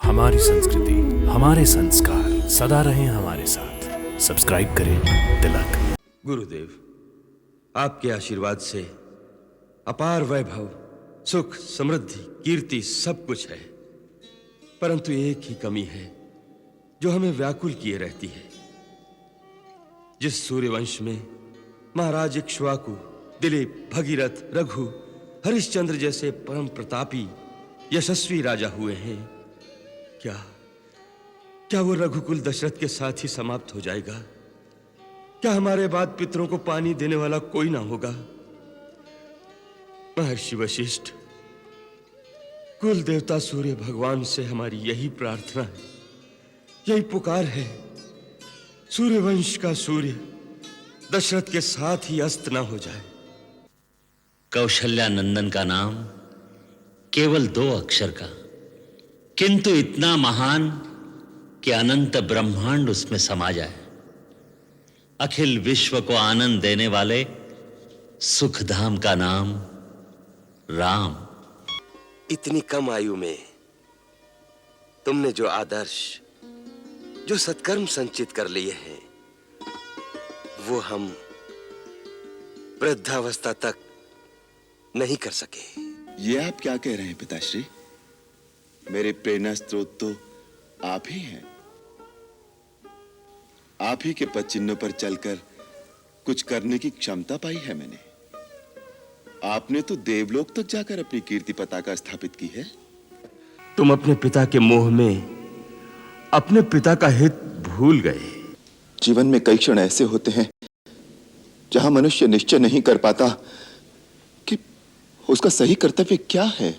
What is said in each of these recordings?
हमारी संस्कृति, हमारे संस्कार सदा रहें हमारे साथ। सब्सक्राइब करें तिलक। गुरुदेव, आपके आशीर्वाद से अपार वैभव, सुख, समृद्धि, कीर्ति सब कुछ है, परंतु एक ही कमी है जो हमें व्याकुल किए रहती है। जिस सूर्यवंश में महाराज इक्ष्वाकु, दिलीप, भगीरथ, रघु, हरिश्चंद्र जैसे परम प्रतापी यशस्वी राजा हुए हैं, क्या वो रघुकुल दशरथ के साथ ही समाप्त हो जाएगा? क्या हमारे बाद पितरों को पानी देने वाला कोई ना होगा? महर्षि वशिष्ठ, कुल देवता सूर्य भगवान से हमारी यही प्रार्थना है, यही पुकार है, सूर्यवंश का सूर्य दशरथ के साथ ही अस्त ना हो जाए। कौशल्या नंदन का नाम केवल 2 अक्षर का, किंतु इतना महान कि अनंत ब्रह्मांड उसमें समा जाए। अखिल विश्व को आनंद देने वाले सुखधाम का नाम राम। इतनी कम आयु में तुमने जो आदर्श, जो सत्कर्म संचित कर लिए हैं, वो हम वृद्धावस्था तक नहीं कर सके। ये आप क्या कह रहे हैं पिताश्री? मेरे प्रेरणा स्रोत तो आप ही हैं। आप ही के पद चिन्हों पर चलकर कुछ करने की क्षमता पाई है मैंने। आपने तो देवलोक तक जाकर अपनी कीर्ति पताका स्थापित की है। तुम अपने पिता के मोह में अपने पिता का हित भूल गए। जीवन में कई क्षण ऐसे होते हैं जहां मनुष्य निश्चय नहीं कर पाता कि उसका सही कर्तव्य क्या है।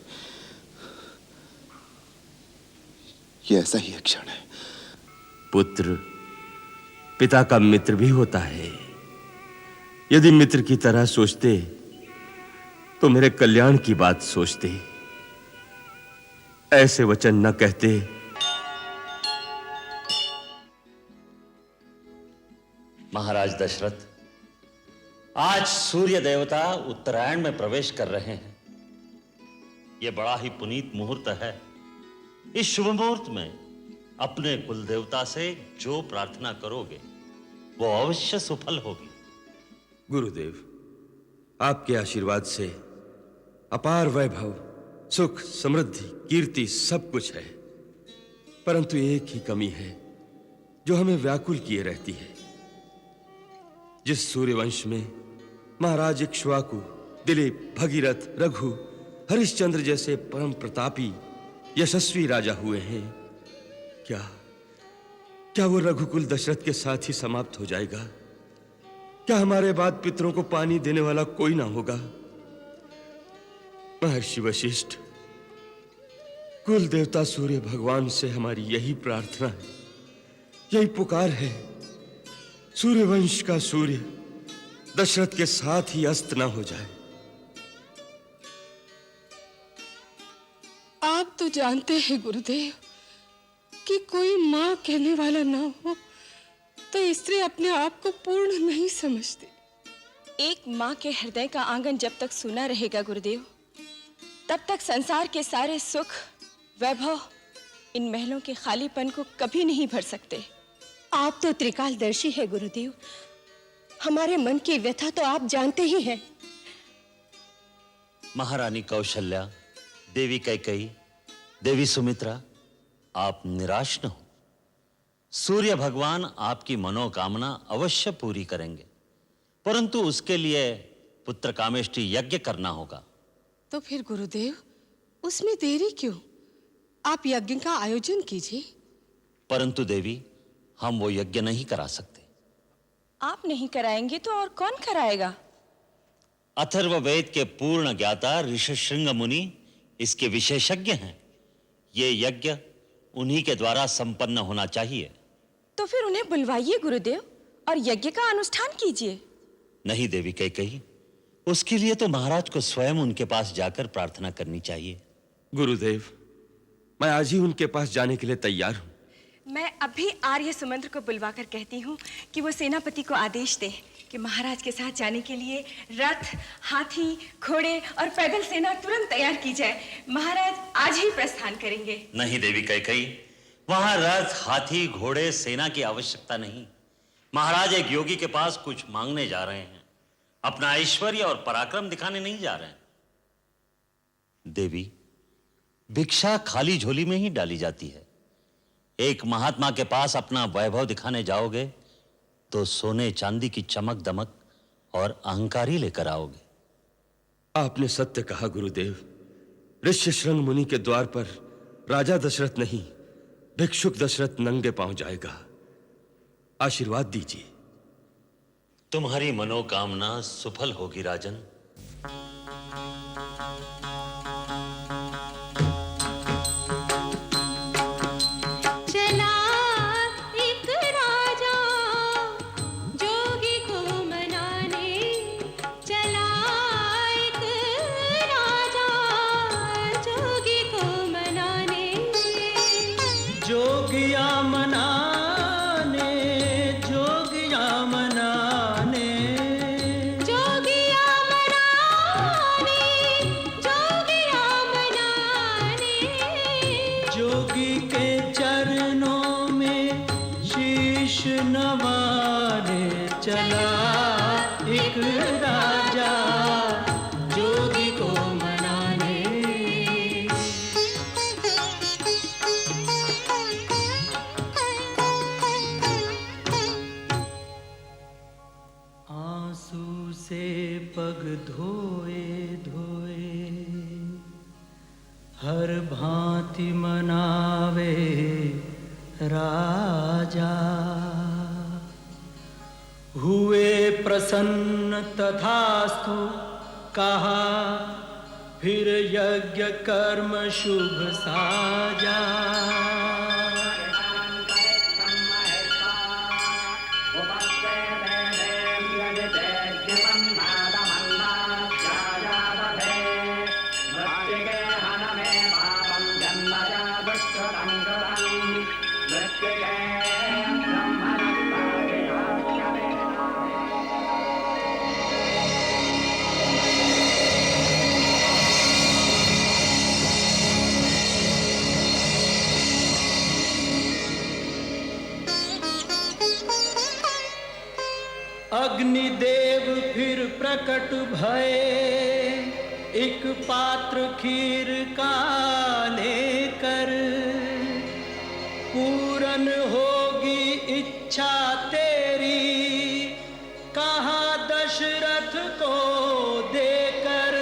यह ऐसा ही एक क्षण है। पुत्र पिता का मित्र भी होता है। यदि मित्र की तरह सोचते तो मेरे कल्याण की बात सोचते, ऐसे वचन न कहते। महाराज दशरथ, आज सूर्य देवता उत्तरायण में प्रवेश कर रहे हैं। यह बड़ा ही पुनीत मुहूर्त है। इस शुभ मुहूर्त में अपने कुल देवता से जो प्रार्थना करोगे वो अवश्य सफल होगी। गुरुदेव, आपके आशीर्वाद से अपार वैभव, सुख, समृद्धि, कीर्ति सब कुछ है, परंतु एक ही कमी है जो हमें व्याकुल किए रहती है। जिस सूर्यवंश में महाराज इक्ष्वाकु, दिलीप, भगीरथ, रघु, हरिश्चंद्र जैसे परम प्रतापी यशस्वी राजा हुए हैं, क्या वो रघुकुल दशरथ के साथ ही समाप्त हो जाएगा? क्या हमारे बाद पितरों को पानी देने वाला कोई ना होगा? महर्षि वशिष्ठ, कुल देवता सूर्य भगवान से हमारी यही प्रार्थना है, यही पुकार है, सूर्यवंश का सूर्य दशरथ के साथ ही अस्त ना हो जाए। आप तो जानते हैं गुरुदेव कि कोई माँ कहने वाला ना हो तो स्त्री अपने आप को पूर्ण नहीं समझती। एक माँ के हृदय का आंगन जब तक सूना रहेगा गुरुदेव, तब तक संसार के सारे सुख, वैभव इन महलों के खालीपन को कभी नहीं भर सकते। आप तो त्रिकालदर्शी है गुरुदेव, हमारे मन की व्यथा तो आप जानते ही हैं। महारानी कौशल्या, देवी कैकेयी, देवी सुमित्रा, आप निराश न हो। सूर्य भगवान आपकी मनोकामना अवश्य पूरी करेंगे, परंतु उसके लिए पुत्र कामेष्टि यज्ञ करना होगा। तो फिर गुरुदेव, उसमें देरी क्यों? आप यज्ञ का आयोजन कीजिए। परंतु देवी, हम वो यज्ञ नहीं करा सकते। आप नहीं कराएंगे तो और कौन कराएगा? अथर्ववेद के पूर्ण ज्ञाता ऋषशृंग मुनि इसके विशेषज्ञ हैं। ये यज्ञ उन्हीं के द्वारा संपन्न होना चाहिए। तो फिर उन्हें बुलवाइए गुरुदेव और यज्ञ का अनुष्ठान कीजिए। नहीं देवी कैकेयी, उसके लिए तो महाराज को स्वयं उनके पास जाकर प्रार्थना करनी चाहिए। गुरुदेव, मैं आज ही उनके पास जाने के लिए तैयार हूं। मैं अभी आर्य सुमंत्र को बुलवाकर कहती हूँ कि वो सेनापति को आदेश दे कि महाराज के साथ जाने के लिए रथ, हाथी, घोड़े और पैदल सेना तुरंत तैयार की जाए। महाराज आज ही प्रस्थान करेंगे। नहीं देवी कैकेयी, वहां रथ, हाथी, घोड़े, सेना की आवश्यकता नहीं। महाराज एक योगी के पास कुछ मांगने जा रहे हैं, अपना ऐश्वर्य और पराक्रम दिखाने नहीं जा रहे हैं। देवी, भिक्षा खाली झोली में ही डाली जाती है। एक महात्मा के पास अपना वैभव दिखाने जाओगे तो सोने चांदी की चमक दमक और अहंकार ही लेकर आओगे। आपने सत्य कहा गुरुदेव। ऋष्यशृंग मुनि के द्वार पर राजा दशरथ नहीं, भिक्षुक दशरथ नंगे पांव जाएगा। आशीर्वाद दीजिए। तुम्हारी मनोकामना सफल होगी राजन। हर भांति मनावे राजा, हुए प्रसन्न तथास्तु कहा, फिर यज्ञ कर्म शुभ साजा। अग्निदेव फिर प्रकट भये, एक पात्र खीर का लेकर, पूरन होगी इच्छा तेरी, कहा दशरथ को देकर।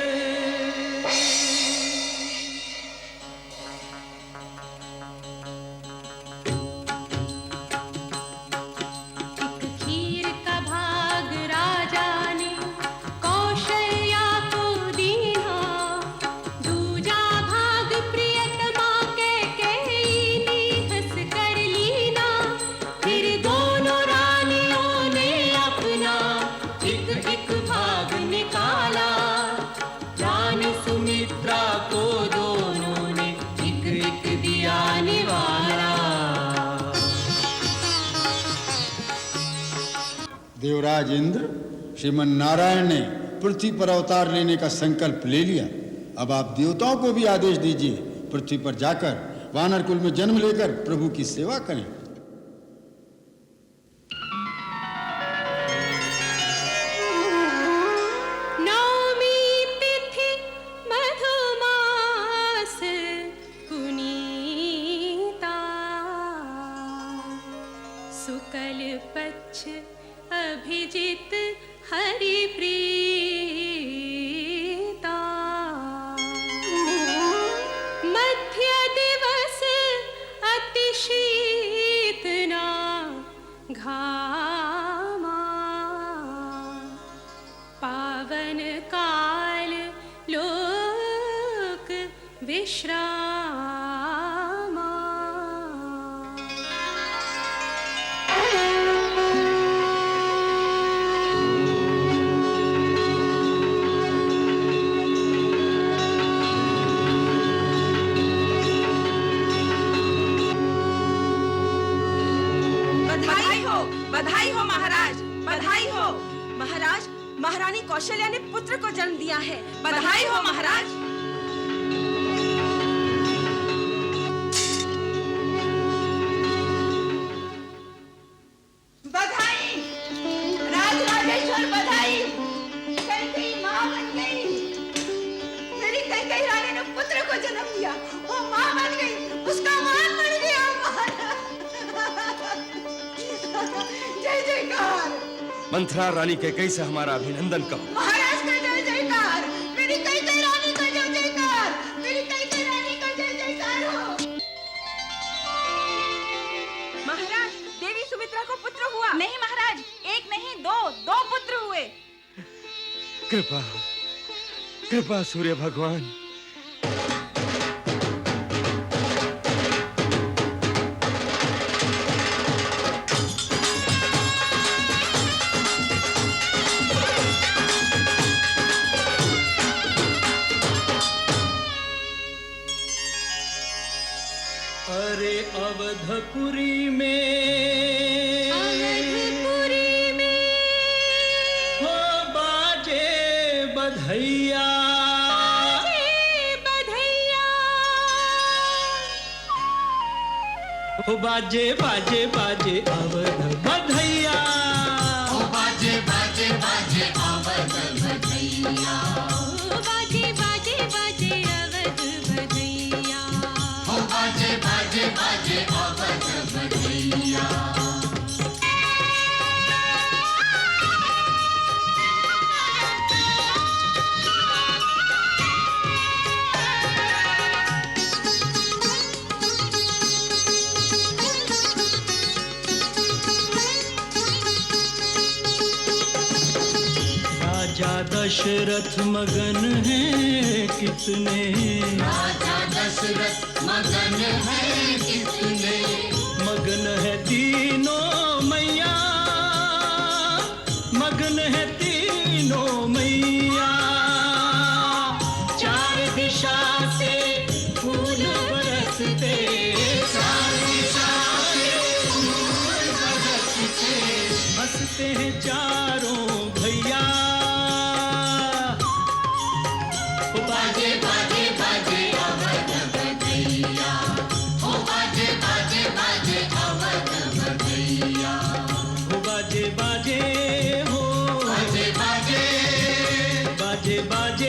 देवराज इंद्र, श्रीमन नारायण ने पृथ्वी पर अवतार लेने का संकल्प ले लिया। अब आप देवताओं को भी आदेश दीजिए, पृथ्वी पर जाकर वानर कुल में जन्म लेकर प्रभु की सेवा करें। अभिजित हरि प्रीता, मध्य दिवस अति शीतना घामा, पावन काल लोक विश्राम। महाराज, महारानी कौशल्या ने पुत्र को जन्म दिया है। बधाई हो महाराज। बधाई राजराजेश्वर, बधाई। कैकेयी माँ बन गई। मेरी कैकेयी रानी ने पुत्र को जन्म दिया, वो माँ बन गई, उसका मान बढ़ गया। जय जयकार। मंथरा रानी कैकेयी से हमारा अभिनंदन कहो। महाराज का जय जयकार। मेरी कैकेयी रानी का जय जयकार। मेरी कैकेयी रानी का जय जयकार हो। महाराज, देवी सुमित्रा को पुत्र हुआ। नहीं महाराज, एक नहीं दो पुत्र हुए। कृपा कृपा सूर्य भगवान। अरे अवधपुरी में हो बाजे बधैया, हो बाजे बाजे बाजे अवध बधैया, हो बाजे बाजे बाजे अवध बधैया, हो बाजे बाजे बाजे अवध बधैया, हो बाजे बाजे बाजे अवध बधैया। राजा दशरथ मगन है कितने, राजा दशरथ मगन है कितने, मगन है तीनों मैया, मगन है तीनों मैया। चार दिशा से फूल बरसते, चार दिशा से फूल बरसते, हंसते हैं चारों भैया। बाजे बाजे बाजे अवध बधैया, हो बाजे बाजे बाजे अवध बधैया, हो बाजे बाजे हो बाजे बाजे बाजे बाजे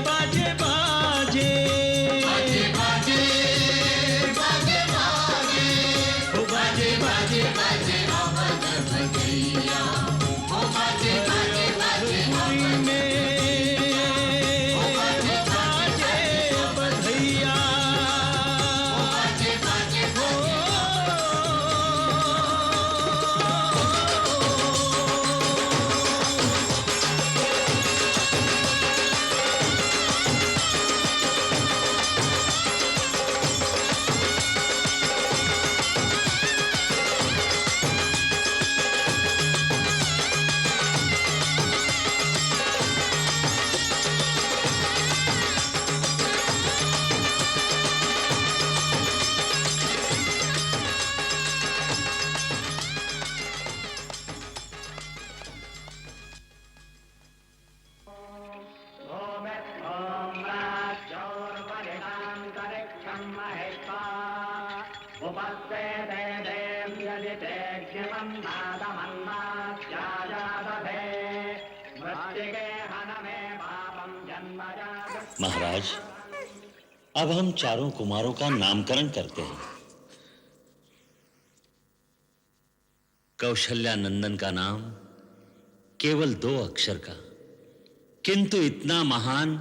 बाजे बाजे बाजे बाजे बाजे बाजे, हो बाजे बाजे बाजे अवध बधैया, हो बाजे बाजे बाजे अवध बधैया। बाजे बाजे बाजे महाराज, अब हम चारों कुमारों का नामकरण करते हैं। कौशल्या नंदन का नाम केवल 2 अक्षर का, किंतु इतना महान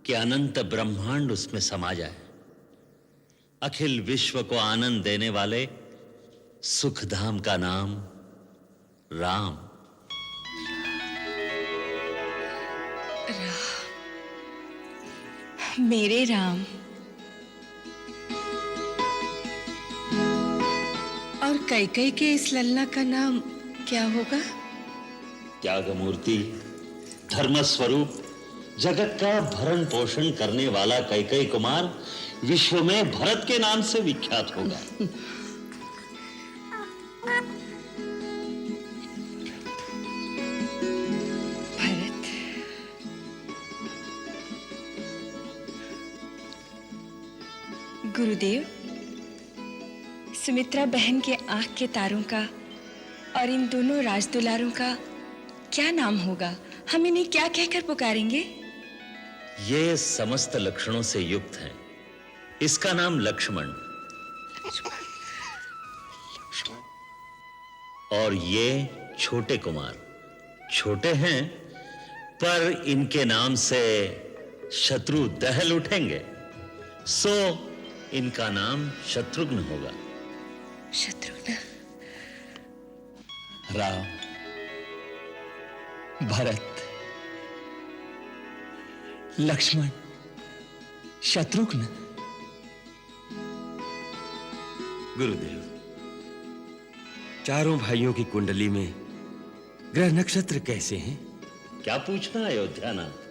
कि अनंत ब्रह्मांड उसमें समा जाए। अखिल विश्व को आनंद देने वाले सुखधाम का नाम राम। मेरे राम। और कैकेयी के इस लल्ला का नाम क्या होगा? त्यागमूर्ति, धर्म स्वरूप, जगत का भरण पोषण करने वाला कैकेयी कुमार विश्व में भरत के नाम से विख्यात होगा। गुरुदेव, सुमित्रा बहन के आंख के तारों का और इन दोनों राजदुलारों का क्या नाम होगा? हम इन्हें क्या कहकर पुकारेंगे? ये समस्त लक्षणों से युक्त हैं। इसका नाम लक्ष्मण और ये छोटे कुमार। छोटे हैं पर इनके नाम से शत्रु दहल उठेंगे, सो इनका नाम शत्रुघ्न होगा। शत्रुघ्न। राम, भरत, लक्ष्मण, शत्रुघ्न। गुरुदेव, चारों भाइयों की कुंडली में ग्रह नक्षत्र कैसे हैं? क्या पूछना अयोध्यानाथ?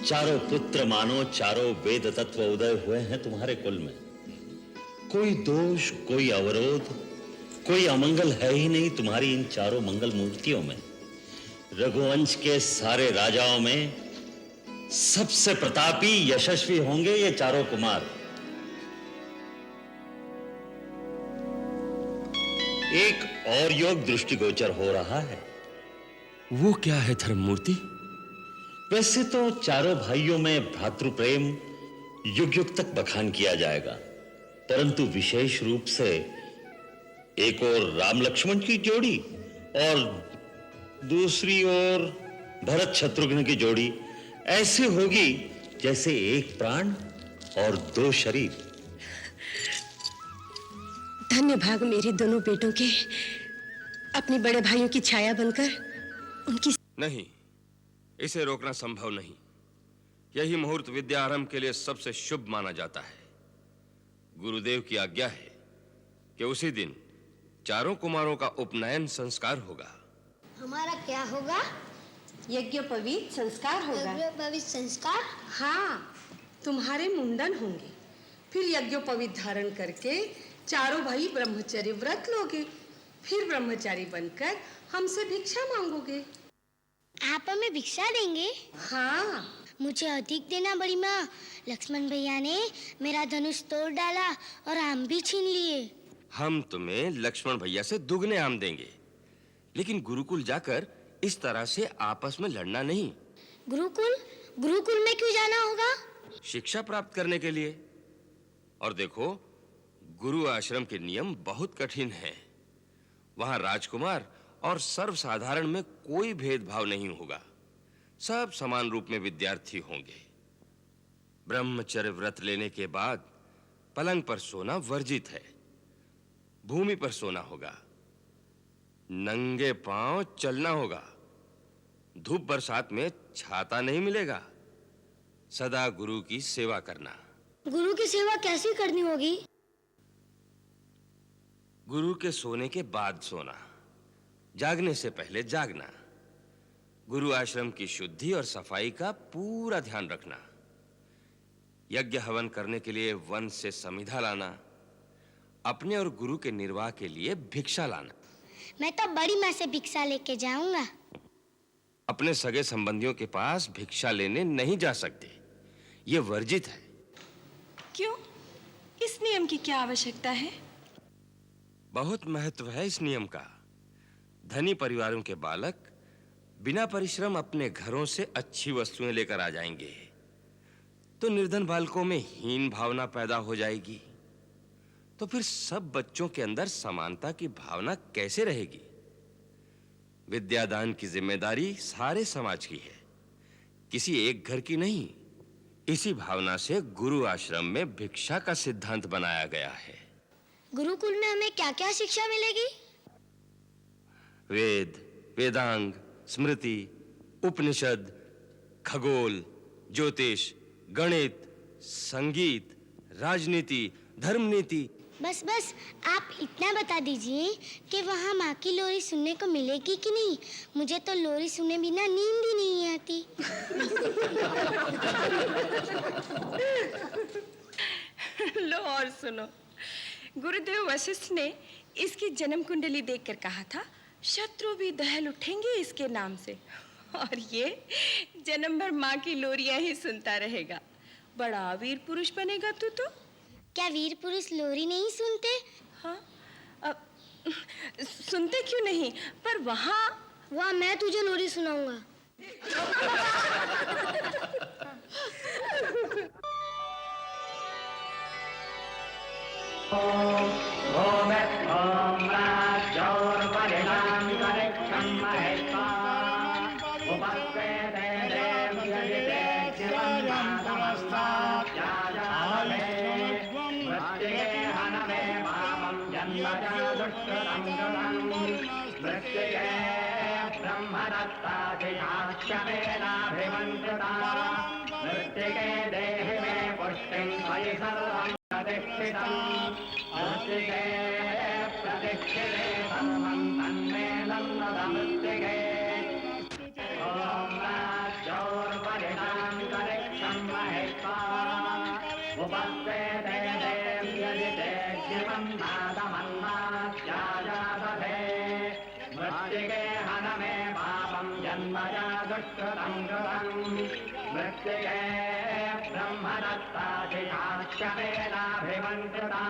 चारों पुत्र मानो चारों वेद तत्व उदय हुए हैं तुम्हारे कुल में। कोई दोष, कोई अवरोध, कोई अमंगल है ही नहीं तुम्हारी इन चारों मंगल मूर्तियों में। रघुवंश के सारे राजाओं में सबसे प्रतापी यशस्वी होंगे ये चारों कुमार। एक और योग दृष्टिगोचर हो रहा है। वो क्या है धर्ममूर्ति? वैसे तो चारों भाइयों में भ्रातृ प्रेम युग युग तक बखान किया जाएगा, परंतु विशेष रूप से एक और राम लक्ष्मण की जोड़ी और दूसरी ओर भरत शत्रुघ्न की जोड़ी ऐसी होगी जैसे एक प्राण और दो शरीर। धन्य भाग मेरे दोनों बेटों के अपने बड़े भाइयों की छाया बनकर उनकी। नहीं, इसे रोकना संभव नहीं। यही मुहूर्त विद्या आरंभ के लिए सबसे शुभ माना जाता है। गुरुदेव की आज्ञा है कि उसी दिन चारों कुमारों का उपनयन संस्कार होगा। हमारा क्या होगा? यज्ञोपवीत संस्कार होगा। यज्ञोपवीत संस्कार? हाँ, तुम्हारे मुंडन होंगे, फिर यज्ञोपवीत धारण करके चारों भाई ब्रह्मचर्य व्रत लोगे, फिर ब्रह्मचारी बनकर हमसे भिक्षा मांगोगे। आप हमें भिक्षा देंगे? हाँ। मुझे अधिक देना बड़ी माँ। लक्ष्मण भैया ने मेरा धनुष तोड़ डाला और आम भी छीन लिए। हम तुम्हें लक्ष्मण भैया से दुगने आम देंगे, लेकिन गुरुकुल जाकर इस तरह से आपस में लड़ना नहीं। गुरुकुल? गुरुकुल में क्यों जाना होगा? शिक्षा प्राप्त करने के लिए। और देखो, गुरु आश्रम के नियम बहुत कठिन हैं। वहां राजकुमार और सर्वसाधारण में कोई भेदभाव नहीं होगा। सब समान रूप में विद्यार्थी होंगे। ब्रह्मचर्य व्रत लेने के बाद पलंग पर सोना वर्जित है। भूमि पर सोना होगा। नंगे पांव चलना होगा। धूप बरसात में छाता नहीं मिलेगा। सदा गुरु की सेवा करना। गुरु की सेवा कैसे करनी होगी? गुरु के सोने के बाद सोना, जागने से पहले जागना। गुरु आश्रम की शुद्धि और सफाई का पूरा ध्यान रखना। यज्ञ हवन करने के लिए वन से समिधा लाना। अपने और गुरु के निर्वाह के लिए भिक्षा लाना। मैं तो बड़ी माँ से भिक्षा लेके जाऊंगा। अपने सगे संबंधियों के पास भिक्षा लेने नहीं जा सकते, ये वर्जित है। क्यों? इस नियम की क्या आवश्यकता है? बहुत महत्व है इस नियम का। धनी परिवारों के बालक बिना परिश्रम अपने घरों से अच्छी वस्तुएं लेकर आ जाएंगे, तो निर्धन बालकों में हीन भावना पैदा हो जाएगी। तो फिर सब बच्चों के अंदर समानता की भावना कैसे रहेगी? विद्यादान की जिम्मेदारी सारे समाज की है, किसी एक घर की नहीं। इसी भावना से गुरु आश्रम में भिक्षा का सिद्धांत बनाया गया है। गुरुकुल में हमें क्या-क्या शिक्षा मिलेगी? वेद, वेदांग, स्मृति, उपनिषद, खगोल, ज्योतिष, गणित, संगीत, राजनीति, धर्मनीति। बस बस, आप इतना बता दीजिए कि वहाँ माँ की लोरी सुनने को मिलेगी कि नहीं। मुझे तो लोरी सुने बिना नींद ही नहीं आती। लो और सुनो। गुरुदेव वशिष्ठ ने इसकी जन्म कुंडली देखकर कहा था, शत्रु भी दहल उठेंगे इसके नाम से। और ये जन्म भर माँ की लोरियां ही सुनता रहेगा। बड़ा वीर पुरुष बनेगा तू तो। क्या वीर पुरुष लोरी नहीं सुनते? हाँ, सुनते क्यों नहीं, पर वहाँ मैं तुझे लोरी सुनाऊंगा। मृत्तिके देहि मे पुष्टिं त्वयि सर्वं प्रतिष्ठितं मृत्तिके प्रतिष्ठिते सर्वं तन्मे नन्दमृत्तिके ॐ राज्योर्वरिणान्तरिक्षं महित्वा उपस्थिते देव्यजिते शिवं नादमन्नात्याजादधे मृत्तिके हन मे पापं जन्मजा दुष्कृतं कृतं मृत्तिके ब्रह्मदत्ताधिकाश्यमेनाभिमन्त्रिता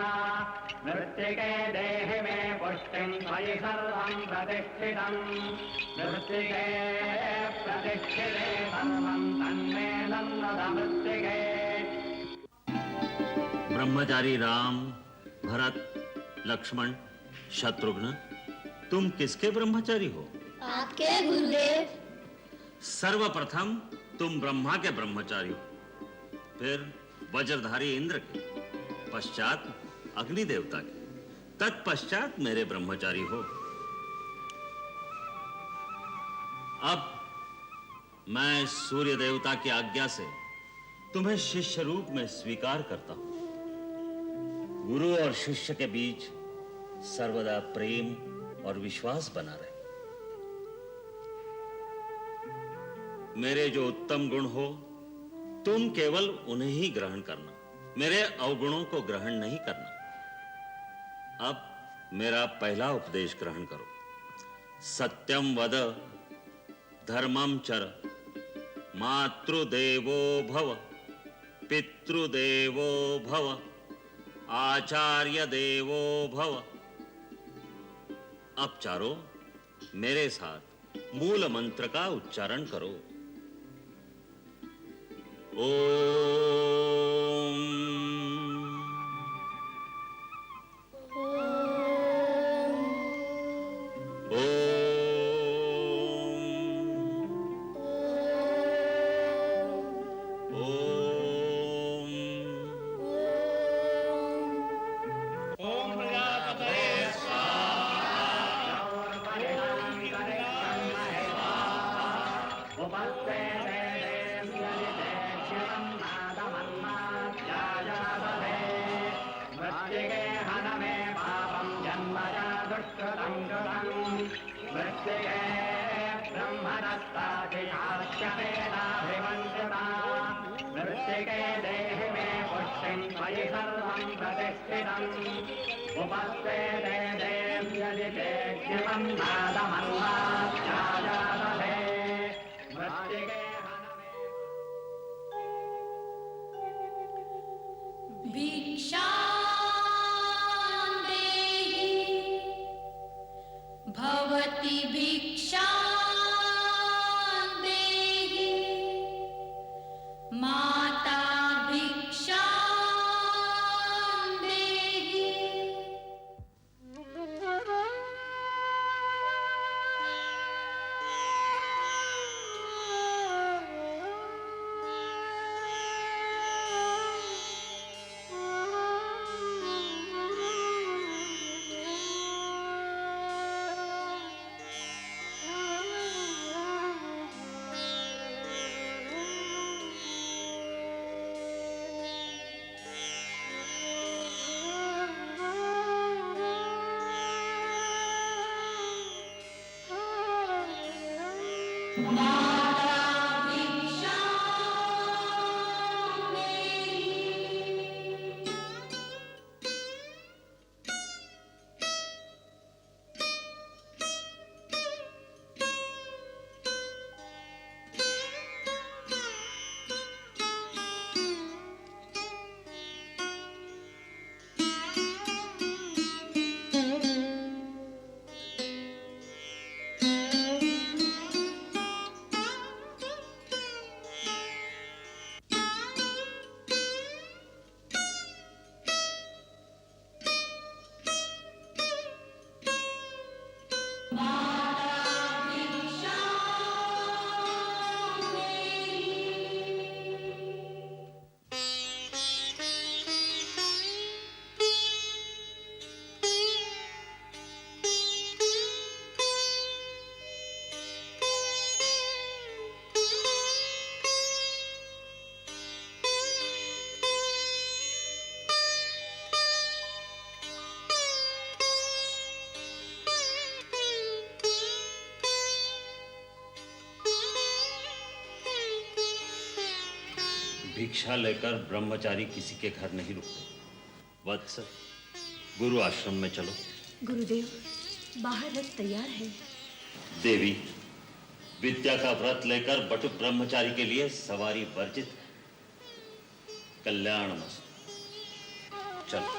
मृत्तिके देहि मे पुष्टिं त्वयि सर्वं प्रतिष्ठितं मृत्तिके प्रतिष्ठिते सर्वं तन्मे नन्दमृत्तिके। ब्रह्मचारी राम, भरत, लक्ष्मण, शत्रुघ्न, तुम किसके ब्रह्मचारी हो? आपके गुरुदेव। सर्वप्रथम तुम ब्रह्मा के ब्रह्मचारी हो, फिर वज्रधारी इंद्र के, पश्चात अग्नि देवता के, तत्पश्चात मेरे ब्रह्मचारी हो। अब मैं सूर्य देवता की आज्ञा से तुम्हें शिष्य रूप में स्वीकार करता हूं। गुरु और शिष्य के बीच सर्वदा प्रेम और विश्वास बना रहे। मेरे जो उत्तम गुण हो तुम केवल उन्हें ही ग्रहण करना, मेरे अवगुणों को ग्रहण नहीं करना। अब मेरा पहला उपदेश ग्रहण करो। सत्यम वद, धर्मम चर, मातृदेवो भव, पितृदेवो भव, आचार्य देवो भव। अब चारों मेरे साथ मूल मंत्र का उच्चारण करो। ओम मृत्तिके देहि मे पुष्टिं त्वयि सर्वं प्रतिष्ठितं उपस्थिते देव्यजिते शिवं नादमन्नात्याजादधे मृत्तिके भिक्षां देहि भवति भिक्षां देहि माता भिक्षां देहि। भिक्षा लेकर ब्रह्मचारी किसी के घर नहीं रुकते। वत्स, गुरु आश्रम में चलो। गुरुदेव, बाहर रथ तैयार है। देवी, विद्या का व्रत लेकर बटु ब्रह्मचारी के लिए सवारी वर्जित है। कल्याणमस्तु। चलो।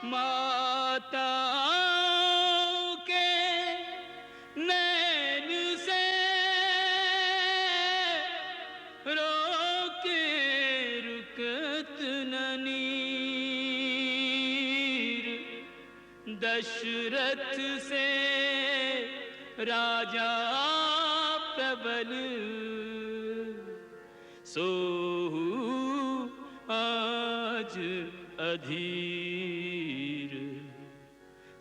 माताओं के नैन से रोके रुकत न नीर, दशरथ से राजा प्रबल सोहु आज अधीर,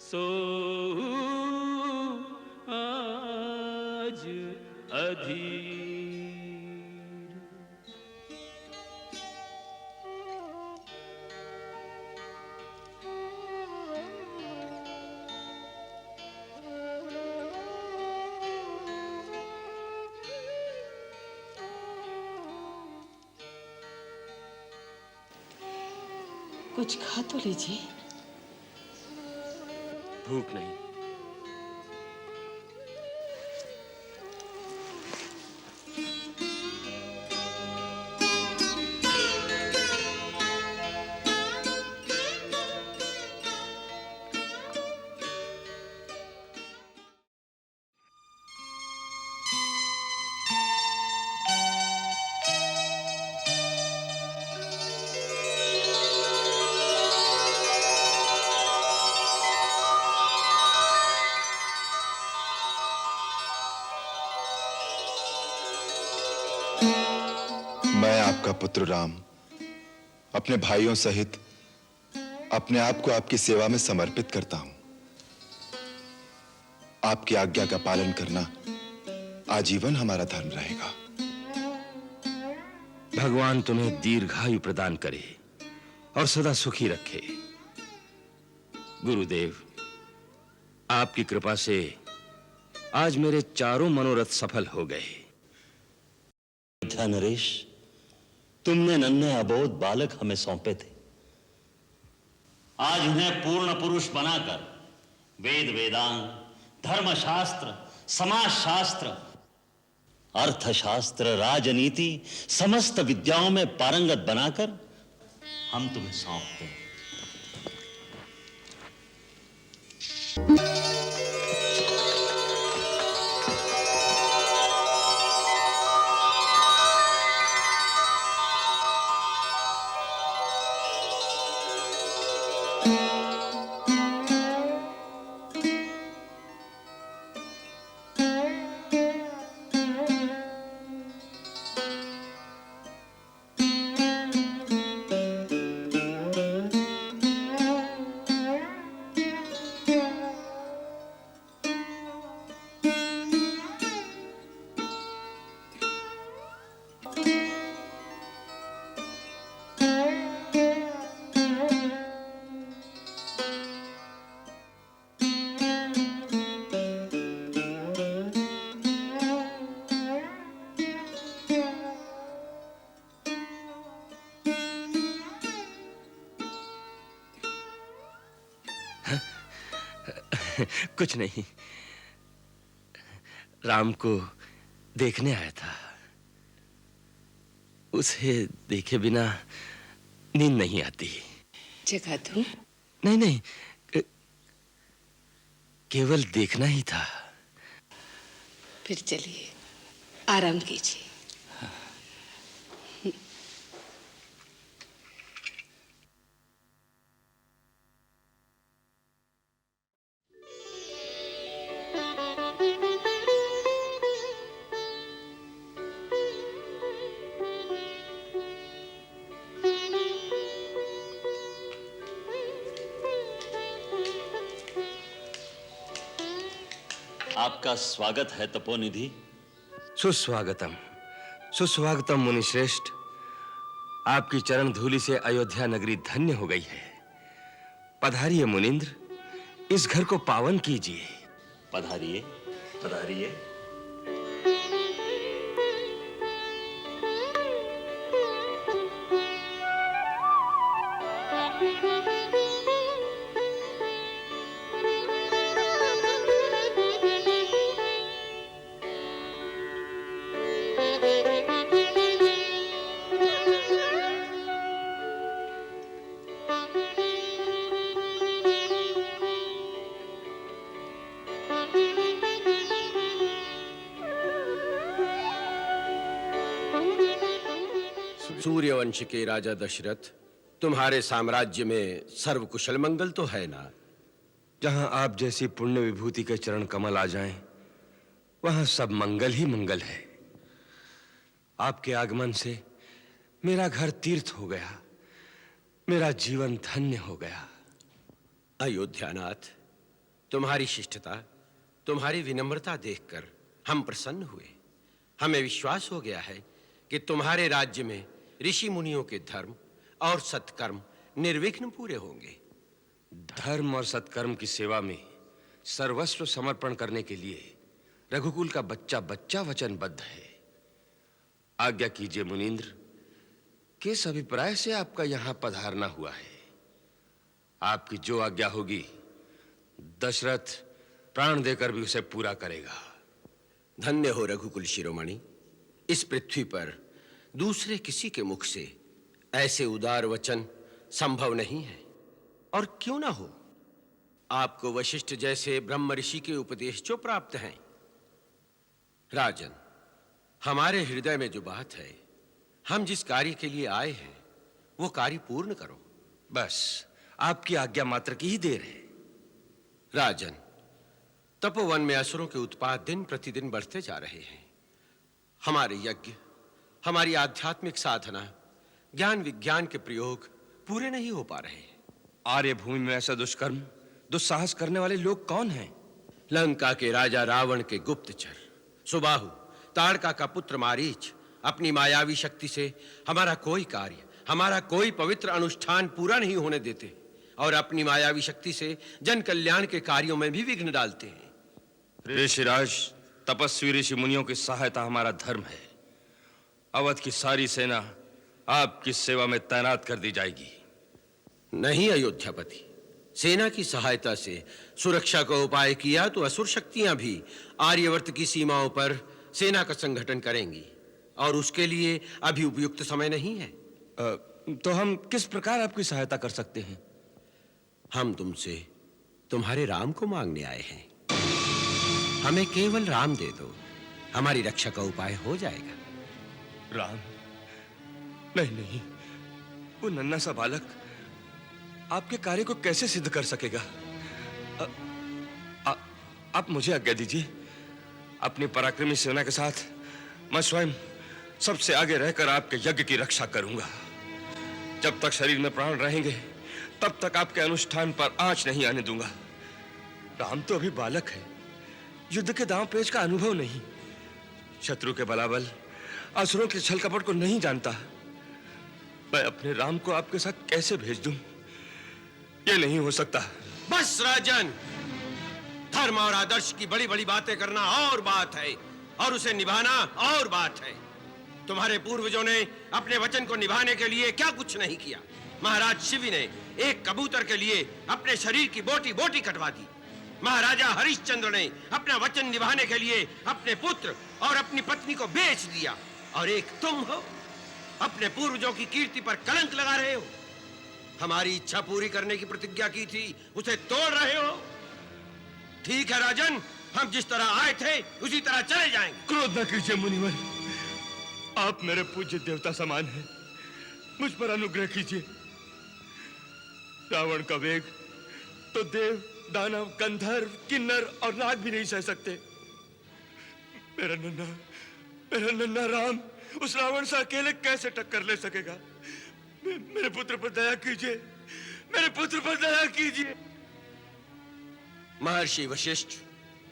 सोहु आज अधीर। कुछ खा तो लीजिए। भूख नहीं। मैं आपका पुत्र राम अपने भाइयों सहित अपने आप को आपकी सेवा में समर्पित करता हूं। आपकी आज्ञा का पालन करना आजीवन हमारा धर्म रहेगा। भगवान तुम्हें दीर्घायु प्रदान करे और सदा सुखी रखे। गुरुदेव, आपकी कृपा से आज मेरे चारों मनोरथ सफल हो गए। नरेश, तुमने नन्हे अबोध बालक हमें सौंपे थे। आज उन्हें पूर्ण पुरुष बनाकर वेद वेदांग, धर्मशास्त्र, समाजशास्त्र, अर्थशास्त्र, राजनीति, समस्त विद्याओं में पारंगत बनाकर हम तुम्हें सौंपते हैं। कुछ नहीं, राम को देखने आया था। उसे देखे बिना नींद नहीं आती। जगा दूं? नहीं नहीं, केवल देखना ही था। फिर चलिए, आराम कीजिए। आपका स्वागत है तपोनिधि। सुस्वागतम, सुस्वागतम मुनिश्रेष्ठ। आपकी चरण धूलि से अयोध्या नगरी धन्य हो गई है। पधारिए मुनिंद्र, इस घर को पावन कीजिए। पधारिए, पधारिए। सूर्यवंश के राजा दशरथ, तुम्हारे साम्राज्य में सर्व कुशल मंगल तो है ना? जहां आप जैसी पुण्य विभूति के चरण कमल आ जाएं, वहां सब मंगल ही मंगल है। आपके आगमन से मेरा घर तीर्थ हो गया, मेरा जीवन धन्य हो गया। अयोध्यानाथ, तुम्हारी शिष्टता, तुम्हारी विनम्रता देखकर हम प्रसन्न हुए। हमें विश्वास हो गया है कि तुम्हारे राज्य में ऋषि मुनियों के धर्म और सत्कर्म निर्विघ्न पूरे होंगे। धर्म और सत्कर्म की सेवा में सर्वस्व समर्पण करने के लिए रघुकुल का बच्चा बच्चा वचनबद्ध है। आज्ञा कीजिए मुनीन्द्र, किस अभिप्राय से आपका यहां पधारना हुआ है? आपकी जो आज्ञा होगी दशरथ प्राण देकर भी उसे पूरा करेगा। धन्य हो रघुकुल शिरोमणि। इस पृथ्वी पर दूसरे किसी के मुख से ऐसे उदार वचन संभव नहीं है, और क्यों ना हो। आपको वशिष्ठ जैसे ब्रह्म ऋषि के उपदेश जो प्राप्त हैं। राजन, हमारे हृदय में जो बात है, हम जिस कार्य के लिए आए हैं वो कार्य पूर्ण करो। बस आपकी आज्ञा मात्र की ही देर है। राजन, तपोवन में असुरों के उत्पात दिन प्रतिदिन बढ़ते जा रहे हैं। हमारे यज्ञ, हमारी आध्यात्मिक साधना, ज्ञान विज्ञान के प्रयोग पूरे नहीं हो पा रहे। आर्य भूमि में ऐसा दुष्कर्म, दुस्साहस करने वाले लोग कौन हैं? लंका के राजा रावण के गुप्तचर सुबाहु, ताड़का का पुत्र मारीच अपनी मायावी शक्ति से हमारा कोई कार्य, हमारा कोई पवित्र अनुष्ठान पूरा नहीं होने देते, और अपनी मायावी शक्ति से जन कल्याण के कार्यों में भी विघ्न डालते हैं। ऋषिराज, तपस्वी ऋषि मुनियों की सहायता हमारा धर्म है। अवध की सारी सेना आपकी सेवा में तैनात कर दी जाएगी। नहीं अयोध्यापति, सेना की सहायता से सुरक्षा का उपाय किया तो असुर शक्तियां भी आर्यवर्त की सीमाओं पर सेना का संगठन करेंगी, और उसके लिए अभी उपयुक्त समय नहीं है। तो हम किस प्रकार आपकी सहायता कर सकते हैं? हम तुमसे तुम्हारे राम को मांगने आए हैं। हमें केवल राम दे दो, हमारी रक्षा का उपाय हो जाएगा। राम? नहीं नहीं, वो नन्हा सा बालक आपके कार्य को कैसे सिद्ध कर सकेगा? आप मुझे आज्ञा दीजिए। अपनी पराक्रमी सेना के साथ मैं स्वयं सबसे आगे रहकर आपके यज्ञ की रक्षा करूंगा। जब तक शरीर में प्राण रहेंगे तब तक आपके अनुष्ठान पर आंच नहीं आने दूंगा। राम तो अभी बालक है, युद्ध के दांव पेच का अनुभव नहीं, शत्रु के बलाबल, असुरों के छल कपट को नहीं जानता। मैं अपने राम को आपके साथ कैसे भेज दूं? ये नहीं हो सकता। बस राजन, धर्म और आदर्श की बड़ी बड़ी बातें करना और बात है, और उसे निभाना और बात है। तुम्हारे पूर्वजों ने अपने वचन को निभाने के लिए क्या कुछ नहीं किया। महाराज शिव ने एक कबूतर के लिए अपने शरीर की बोटी बोटी कटवा दी। महाराजा हरिश्चंद्र ने अपना वचन निभाने के लिए अपने पुत्र और अपनी पत्नी को बेच दिया, और एक तुम हो, अपने पूर्वजों की कीर्ति पर कलंक लगा रहे हो। हमारी इच्छा पूरी करने की प्रतिज्ञा की थी, उसे तोड़ रहे हो। ठीक है राजन, हम जिस तरह आए थे उसी तरह चले जाएंगे। क्रोध न कीजिए मुनिवर, आप मेरे पूज्य देवता समान हैं, मुझ पर अनुग्रह कीजिए। रावण का वेग तो देव, दानव, गंधर्व, किन्नर और नाग भी नहीं सह सकते। मेरा नन्हा राम उस रावण से अकेले कैसे टक्कर ले सकेगा? मेरे पुत्र पर दया कीजिए, मेरे पुत्र पर दया कीजिए। महर्षि वशिष्ठ,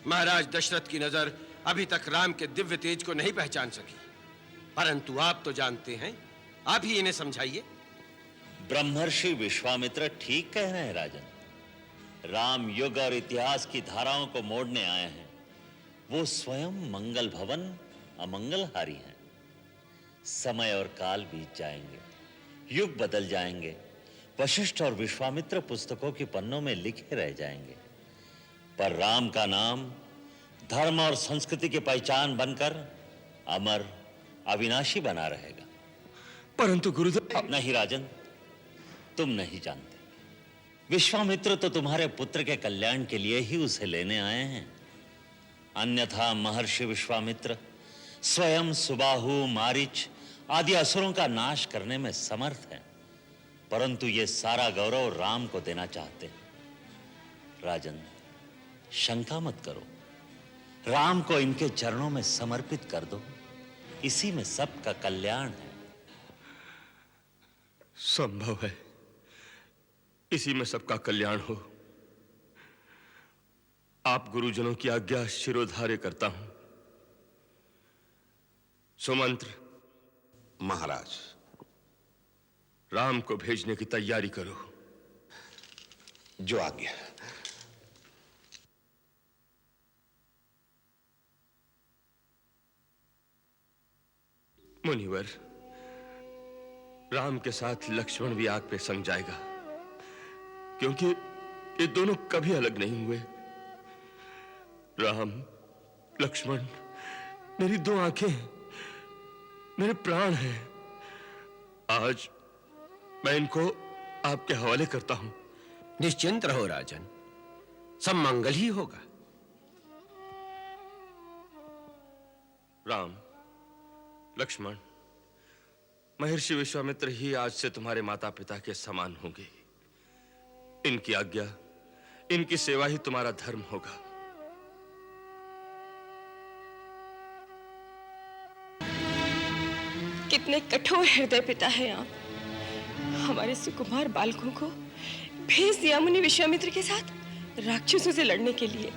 महाराज दशरथ की नजर अभी तक राम के दिव्य तेज को नहीं पहचान सकी, परंतु आप तो जानते हैं, आप ही इन्हें समझाइए। ब्रह्मर्षि विश्वामित्र ठीक कह रहे हैं राजन। राम युग और इतिहास की धाराओं को मोड़ने आए हैं। वो स्वयं मंगल भवन अमंगलहारी हैं। समय और काल बीत जाएंगे, युग बदल जाएंगे, वशिष्ठ और विश्वामित्र पुस्तकों के पन्नों में लिखे रह जाएंगे, पर राम का नाम धर्म और संस्कृति की पहचान बनकर अमर अविनाशी बना रहेगा। परंतु गुरुदेव। नहीं राजन, तुम नहीं जानते। विश्वामित्र तो तुम्हारे पुत्र के कल्याण के लिए ही उसे लेने आए हैं। अन्यथा महर्षि विश्वामित्र स्वयं सुबाहु, मारीच आदि असुरों का नाश करने में समर्थ हैं, परंतु ये सारा गौरव राम को देना चाहते हैं। राजन, शंका मत करो, राम को इनके चरणों में समर्पित कर दो, इसी में सबका कल्याण है। संभव है इसी में सबका कल्याण हो। आप गुरुजनों की आज्ञा शिरोधार्य करता हूं। सुमंत्र। महाराज। राम को भेजने की तैयारी करो। जो आज्ञा। मुनिवर, राम के साथ लक्ष्मण भी आग पे संग जाएगा, क्योंकि ये दोनों कभी अलग नहीं हुए। राम, लक्ष्मण मेरी दो आंखें हैं, मेरे प्राण हैं। आज मैं इनको आपके हवाले करता हूं। निश्चिंत रहो राजन, सब मंगल ही होगा। राम, लक्ष्मण, महर्षि विश्वामित्र ही आज से तुम्हारे माता पिता के समान होंगे। इनकी आज्ञा, इनकी सेवा ही तुम्हारा धर्म होगा। कितने कठोर हृदय पिता है आप। हमारे सुकुमार बालकों को भेज दिया मुनि विश्वामित्र के साथ राक्षसों से लड़ने के लिए।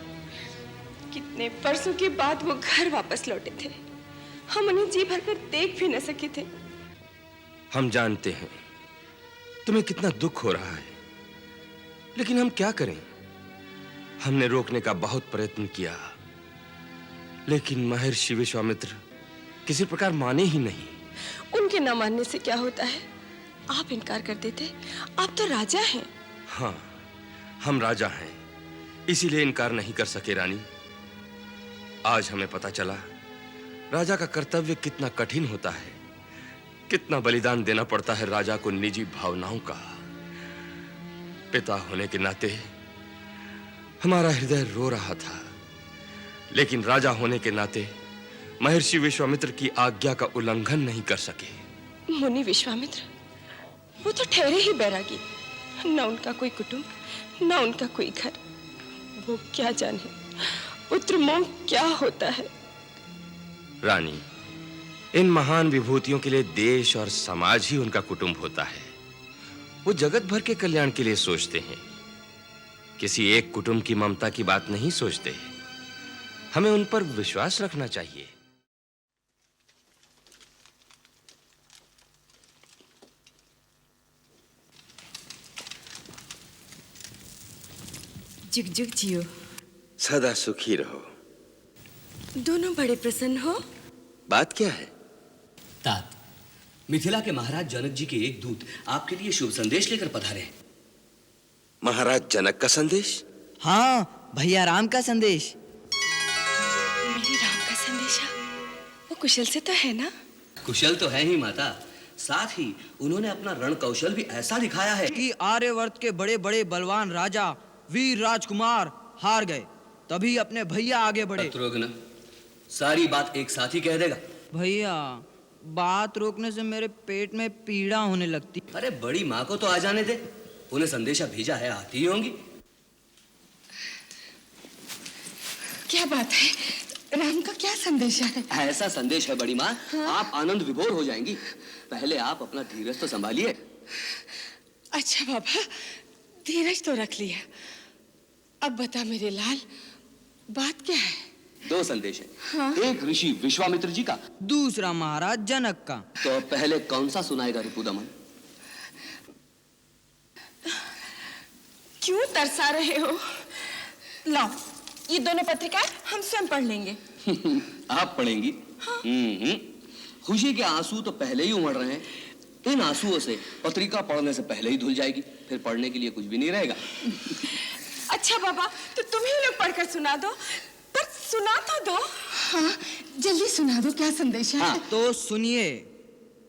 कितने वर्षों के बाद वो घर वापस लौटे थे। हम उन्हें जी भरकर देख भी न सके थे। हम जानते हैं तुम्हें कितना दुख हो रहा है, लेकिन हम क्या करें? हमने रोकने का बहुत प्रयत्न किया, लेकिन महर्षि विश्वामित्र किसी प्रकार माने ही नहीं। उनके न मानने से क्या होता है? आप इनकार कर देते। आप तो राजा हैं। हाँ, हम राजा हैं, इसीलिए इनकार नहीं कर सके रानी। आज हमें पता चला राजा का कर्तव्य कितना कठिन होता है, कितना बलिदान देना पड़ता है राजा को निजी भावनाओं का। पिता होने के नाते हमारा हृदय रो रहा था, लेकिन राजा होने के नाते महर्षि विश्वामित्र की आज्ञा का उल्लंघन नहीं कर सके। मुनि विश्वामित्र, वो तो ठहरे ही बैरागी। न उनका कोई कुटुंब, न उनका कोई घर। वो क्या जाने पुत्र मोह क्या होता है। रानी, इन महान विभूतियों के लिए देश और समाज ही उनका कुटुंब होता है। वो जगत भर के कल्याण के लिए सोचते हैं, किसी एक कुटुंब की ममता की बात नहीं सोचते। हमें उन पर विश्वास रखना चाहिए। जुग जुग जियो, सदा सुखी रहो। दोनों बड़े प्रसन्न हो। बात क्या है? तात, मिथिला के महाराज जनक जी के एक दूत आपके लिए शुभ संदेश लेकर पधारे हैं। महाराज जनक का संदेश? हाँ, भैया राम का संदेश। मेरे राम का संदेशा? वो कुशल से तो है ना? कुशल तो है ही माता, साथ ही उन्होंने अपना रण कौशल भी ऐसा दिखाया है कि आर्यवर्त के बड़े बड़े बलवान राजा, वीर राजकुमार हार गए, तभी अपने भैया आगे बढ़े। शत्रुघ्न, सारी बात एक साथ ही कह देगा। भैया, बात रोकने से मेरे पेट में पीड़ा होने लगती। अरे बड़ी माँ को तो आ जाने दे, उन्हें संदेशा भेजा है, आती ही होंगी। क्या बात है? राम का क्या संदेशा है? ऐसा संदेश है बड़ी माँ, हाँ? आप आनंद विभोर हो जाएंगी। पहले आप अपना धीरज तो संभालिए। अच्छा बाबा, धीरज तो रख लिया। अब बता मेरे लाल, बात क्या है? दो संदेश है, हाँ? एक ऋषि विश्वामित्र जी का, दूसरा महाराज जनक का। तो पहले कौन सा सुनाएगा रिपुदमन? क्यों तरसा रहे हो? लाओ, ये दोनों पत्रिकाएं हम स्वयं पढ़ लेंगे। आप पढ़ेंगी? हाँ। खुशी के आंसू तो पहले ही उमड़ रहे हैं। इन आंसुओं से पत्रिका पढ़ने से पहले ही धुल जाएगी, फिर पढ़ने के लिए कुछ भी नहीं रहेगा। अच्छा बाबा, तो तुम ही लोग पढ़कर सुना दो, पर सुना तो दो। हाँ, जल्दी सुना दो, क्या संदेश है? हाँ, तो सुनिए।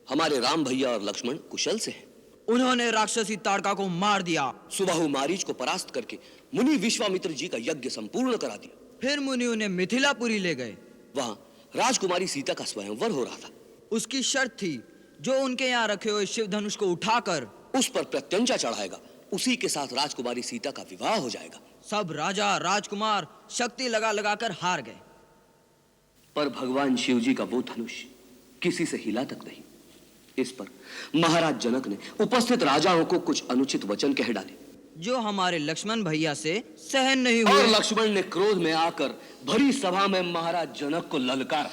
हमारे राम भैया और लक्ष्मण कुशल से हैं। उन्होंने राक्षसी ताड़का को मार दिया। सुबाहु मारीच को परास्त करके मुनि विश्वामित्र जी का यज्ञ संपूर्ण करा दिया। फिर मुनि उन्हें मिथिलापुरी ले गए। वहां राजकुमारी सीता का स्वयंवर हो रहा था। उसकी शर्त थी, जो उनके यहाँ रखे हुए शिव धनुष को उठाकर उस पर प्रत्यंचा चढ़ाएगा, उसी के साथ राजकुमारी सीता का विवाह हो जाएगा। सब राजा राजकुमार शक्ति लगा लगाकर हार गए। पर भगवान शिव जी का वो धनुष किसी से हिला तक नहीं। इस पर महाराज जनक ने उपस्थित राजाओं को कुछ अनुचित वचन कह डाले, जो हमारे लक्ष्मण भैया से सहन नहीं हुए। और लक्ष्मण ने क्रोध में आकर भरी सभा में महाराज जनक को ललकारा।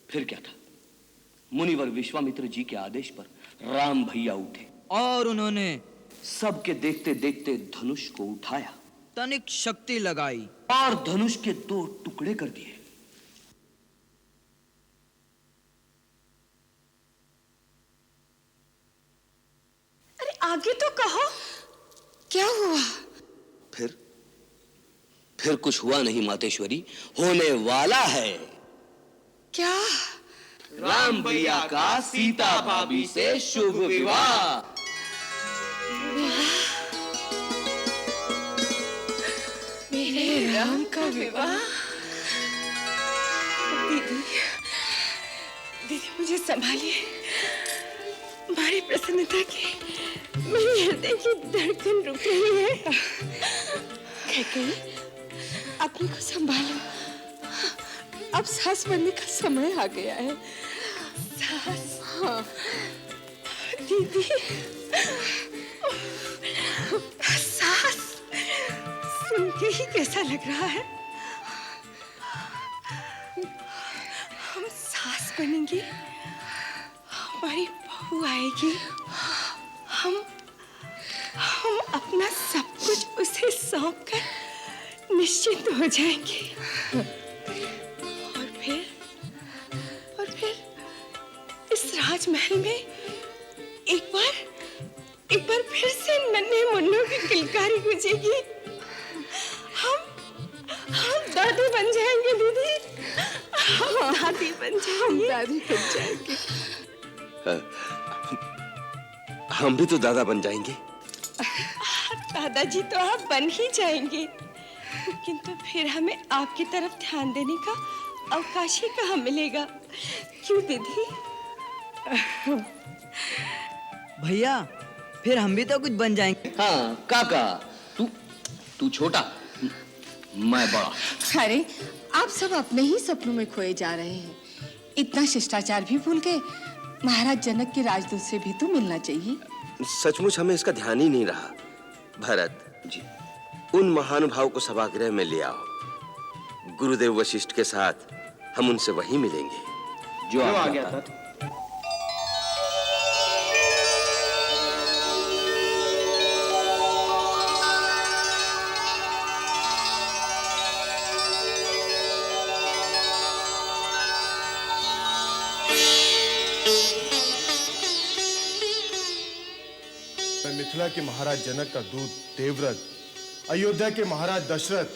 फिर क्या था? मुनिवर विश्वामित्र जी के आदेश पर राम भैया उठे और उन्होंने सबके देखते देखते धनुष को उठाया, तनिक शक्ति लगाई और धनुष के 2 टुकड़े कर दिए। अरे आगे तो कहो, क्या हुआ? फिर कुछ हुआ नहीं मातेश्वरी, होने वाला है। क्या? राम भैया का सीता भाभी से शुभ विवाह। मेरे राम का विवाह। दीदी, दीदी मुझे संभालिए। हमारी प्रसन्नता की, मेरे हृदय की धड़कन रुक रही है। कैकेयी, अपने को संभालो, अब सांस भरने का समय आ गया है। सांस। हाँ दीदी, सांस सुन के ही कैसा लग रहा है। हम सांस बनेंगे, हमारी बहू आएगी, हम अपना सब कुछ उसे सौंप कर निश्चिंत हो जाएंगे। और फिर इस राजमहल में एक बार फिर से नन्हे मुन्नों की किलकारी गूंजेगी। हम दादी बन जाएंगे दीदी, हम दादी बन जाएंगे। हम भी तो दादा बन जाएंगे। दादाजी तो आप बन ही जाएंगे, किंतु फिर हमें आपकी तरफ ध्यान देने का अवकाश ही कहाँ मिलेगा, क्यों दीदी? भैया, फिर हम भी तो कुछ बन जाएंगे। हाँ काका, तू छोटा, मैं बड़ा। अरे आप सब अपने ही सपनों में खोए जा रहे हैं। इतना शिष्टाचार भी भूल गए। महाराज जनक के राजदूत से भी तो मिलना चाहिए। सचमुच हमें इसका ध्यान ही नहीं रहा। भरत जी, उन महानुभाव को सभागृह में ले आओ। गुरुदेव वशिष्ठ के साथ हम उनसे वहीं मिलेंगे। जो आ गया था। मिथिला के महाराज जनक का दूत देवव्रत, अयोध्या के महाराज दशरथ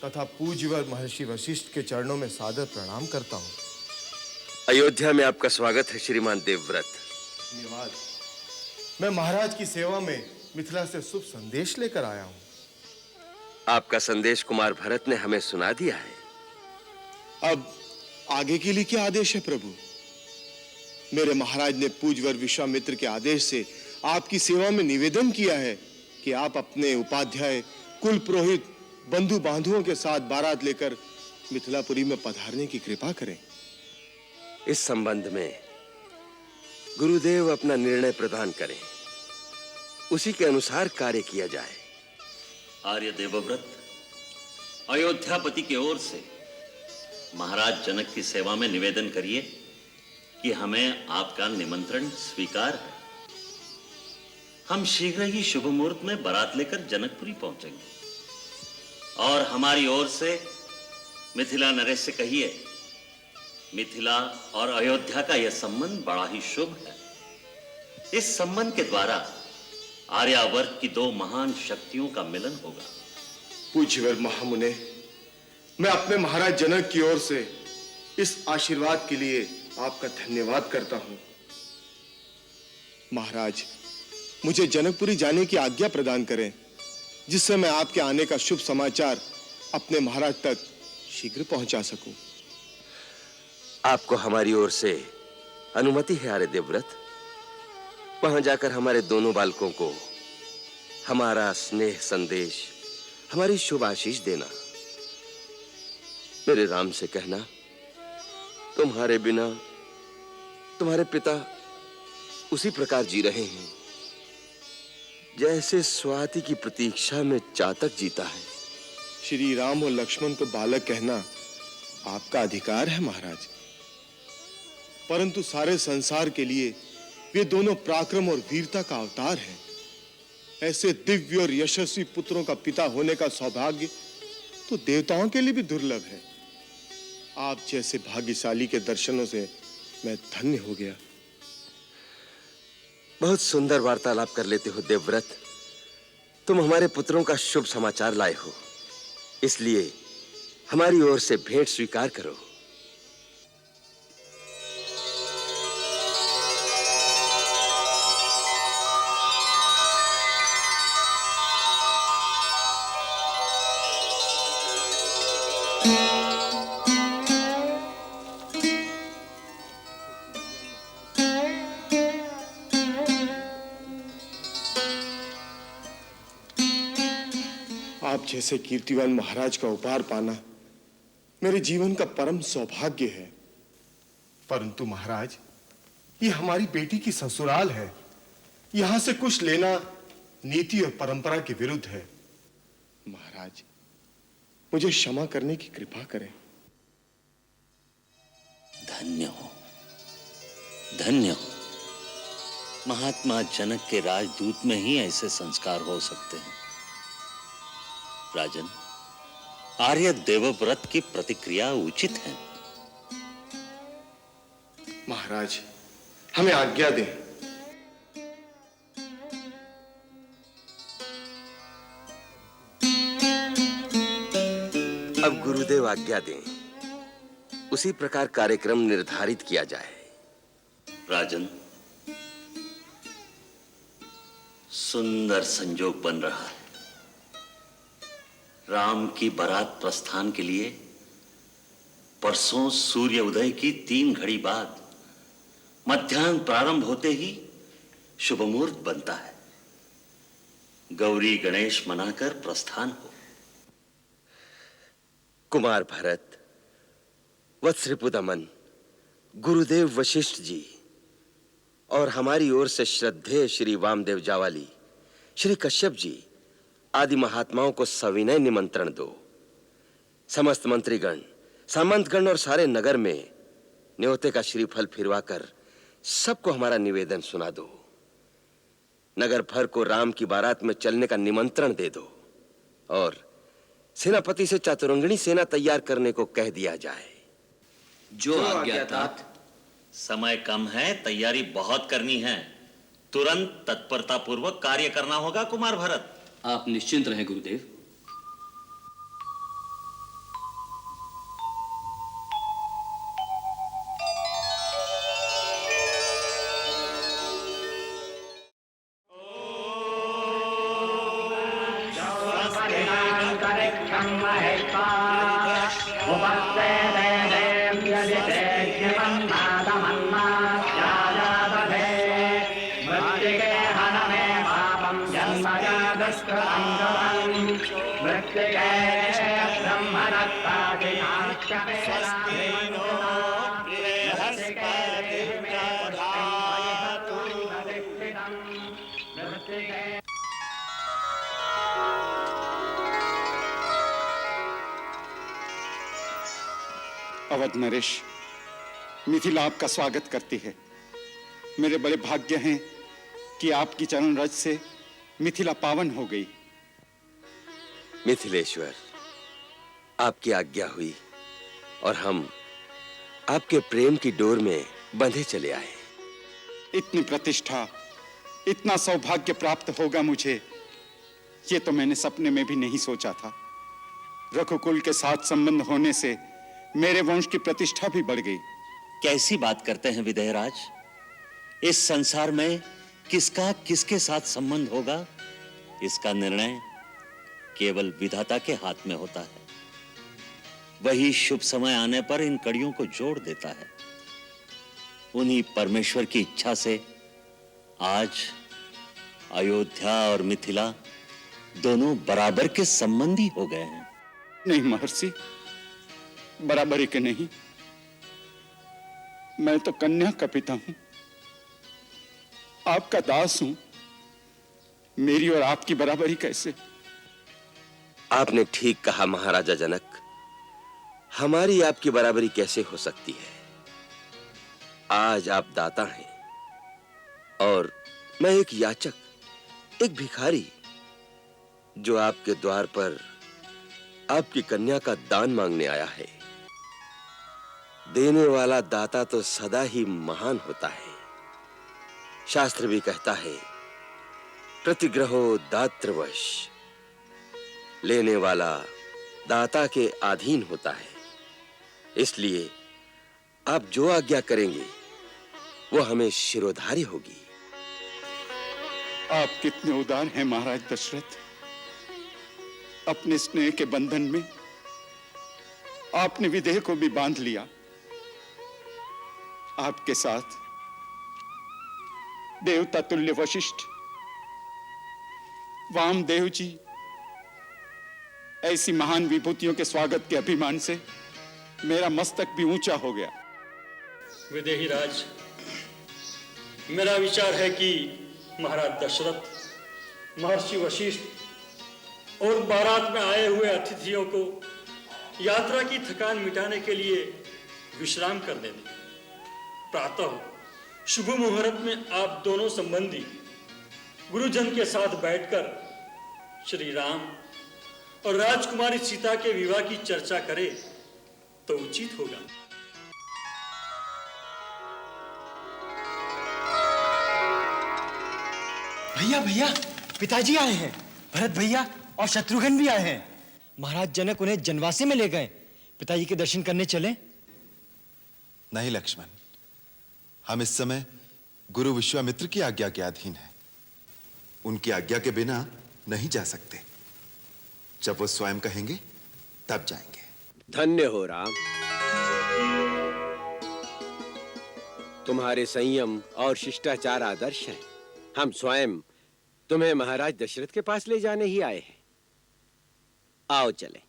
तथा पूज्यवर महर्षि वशिष्ठ के चरणों में सादर प्रणाम करता हूँ। अयोध्या में आपका स्वागत है श्रीमान देवव्रत। धन्यवाद। मैं महाराज की सेवा में मिथिला से शुभ संदेश लेकर आया हूँ। आपका संदेश कुमार भरत ने हमें सुना दिया है। अब आगे के लिए क्या आदेश है प्रभु? मेरे महाराज ने पूज्यवर विश्वामित्र के आदेश से आपकी सेवा में निवेदन किया है कि आप अपने उपाध्याय, कुल पुरोहित, बंधु बांधुओं के साथ बारात लेकर मिथिलापुरी में पधारने की कृपा करें। इस संबंध में गुरुदेव अपना निर्णय प्रदान करें, उसी के अनुसार कार्य किया जाए। आर्य देवव्रत, अयोध्यापति की ओर से महाराज जनक की सेवा में निवेदन करिए कि हमें आपका निमंत्रण स्वीकार है। हम शीघ्र ही शुभ मुहूर्त में बारात लेकर जनकपुरी पहुंचेंगे और हमारी ओर से मिथिला नरेश से कहिए, मिथिला और अयोध्या का यह संबंध बड़ा ही शुभ है। इस संबंध के द्वारा आर्यावर्त की दो महान शक्तियों का मिलन होगा। पूज्यवर महामुने, मैं अपने महाराज जनक की ओर से इस आशीर्वाद के लिए आपका धन्यवाद करता हूं। महाराज, मुझे जनकपुरी जाने की आज्ञा प्रदान करें, जिससे मैं आपके आने का शुभ समाचार अपने महाराज तक शीघ्र पहुंचा सकूं। आपको हमारी ओर से अनुमति है आर्य देवव्रत। वहां जाकर हमारे दोनों बालकों को हमारा स्नेह संदेश, हमारी शुभ आशीष देना। मेरे राम से कहना, तुम्हारे बिना तुम्हारे पिता उसी प्रकार जी रहे हैं जैसे स्वाति की प्रतीक्षा में चातक जीता है। श्री राम और लक्ष्मण को बालक कहना आपका अधिकार है महाराज, परंतु सारे संसार के लिए वे दोनों पराक्रम और वीरता का अवतार हैं। ऐसे दिव्य और यशस्वी पुत्रों का पिता होने का सौभाग्य तो देवताओं के लिए भी दुर्लभ है। आप जैसे भाग्यशाली के दर्शनों से मैं धन्य हो गया। बहुत सुंदर वार्तालाप कर लेते हो देवव्रत। तुम हमारे पुत्रों का शुभ समाचार लाए हो, इसलिए हमारी ओर से भेंट स्वीकार करो। आप जैसे कीर्तिवान महाराज का उपहार पाना मेरे जीवन का परम सौभाग्य है। परंतु महाराज, ये हमारी बेटी की ससुराल है। यहां से कुछ लेना नीति और परंपरा के विरुद्ध है। महाराज, मुझे क्षमा करने की कृपा करें। धन्य हो, धन्य हो। महात्मा जनक के राजदूत में ही ऐसे संस्कार हो सकते हैं। राजन, आर्य देवव्रत की प्रतिक्रिया उचित है। महाराज, हमें आज्ञा दें। अब गुरुदेव आज्ञा दें, उसी प्रकार कार्यक्रम निर्धारित किया जाए। राजन, सुंदर संजोग बन रहा है। राम की बारात प्रस्थान के लिए परसों सूर्य उदय की 3 घड़ी बाद मध्याह्न प्रारंभ होते ही शुभ मुहूर्त बनता है। गौरी गणेश मनाकर प्रस्थान हो। कुमार भरत, वत्सरिपुदमन, गुरुदेव वशिष्ठ जी और हमारी ओर से श्रद्धेय श्री वामदेव जावाली, श्री कश्यप जी आदि महात्माओं को सविनय निमंत्रण दो। समस्त मंत्रीगण, सामंतगण और सारे नगर में न्योते का श्रीफल फिरवाकर सबको हमारा निवेदन सुना दो। नगर भर को राम की बारात में चलने का निमंत्रण दे दो और सेनापति से चातुरंगिणी सेना तैयार करने को कह दिया जाए। जो आज्ञा तात। समय कम है, तैयारी बहुत करनी है। तुरंत तत्परता पूर्वक कार्य करना होगा कुमार भरत। आप निश्चिंत रहें गुरुदेव। अवध नरेश, मिथिला आपका स्वागत करती है। मेरे बड़े भाग्य हैं कि आपकी चरण रज से मिथिला पावन हो गई। मिथिलेश्वर, आपकी आज्ञा हुई और हम आपके प्रेम की डोर में बंधे चले आए। इतनी प्रतिष्ठा, इतना सौभाग्य प्राप्त होगा मुझे, ये तो मैंने सपने में भी नहीं सोचा था। रघुकुल के साथ संबंध होने से मेरे वंश की प्रतिष्ठा भी बढ़ गई। कैसी बात करते हैं विदेहराज? इस संसार में किसका किसके साथ संबंध होगा, इसका निर्णय केवल विधाता के हाथ में होता है। वही शुभ समय आने पर इन कड़ियों को जोड़ देता है। उन्हीं परमेश्वर की इच्छा से आज अयोध्या और मिथिला दोनों बराबर के संबंधी हो गए हैं। नहीं महर्षि, बराबरी के नहीं। मैं तो कन्या का पिता हूं, आपका दास हूं। मेरी और आपकी बराबरी कैसे? आपने ठीक कहा महाराजा जनक, हमारी आपकी बराबरी कैसे हो सकती है? आज आप दाता हैं और मैं एक याचक, एक भिखारी, जो आपके द्वार पर आपकी कन्या का दान मांगने आया है। देने वाला दाता तो सदा ही महान होता है। शास्त्र भी कहता है, प्रतिग्रहो दातृवश। लेने वाला दाता के अधीन होता है। इसलिए आप जो आज्ञा करेंगे वो हमें शिरोधार्य होगी। आप कितने उदार हैं महाराज दशरथ। अपने स्नेह के बंधन में आपने विदेह को भी बांध लिया। आपके साथ देवता तुल्य वशिष्ठ, वामदेव जी, ऐसी महान विभूतियों के स्वागत के अभिमान से मेरा मस्तक भी ऊंचा हो गया। विदेही राज, मेरा विचार है कि महाराज दशरथ, महर्षि वशिष्ठ और बारात में आए हुए अतिथियों को यात्रा की थकान मिटाने के लिए विश्राम करने दें। प्रातः शुभ मुहूर्त में आप दोनों संबंधी गुरुजन के साथ बैठकर श्री राम और राजकुमारी सीता के विवाह की चर्चा करें तो उचित होगा। भैया भैया, पिताजी आए हैं। भरत भैया और शत्रुघ्न भी आए हैं। महाराज जनक उन्हें जनवासी में ले गए। पिताजी के दर्शन करने चले? नहीं लक्ष्मण, हम इस समय गुरु विश्वामित्र की आज्ञा के अधीन हैं। उनकी आज्ञा के बिना नहीं जा सकते। जब वो स्वयं कहेंगे तब जाएंगे। धन्य हो राम, तुम्हारे संयम और शिष्टाचार आदर्श हैं। हम स्वयं तुम्हें महाराज दशरथ के पास ले जाने ही आए हैं। आओ चले।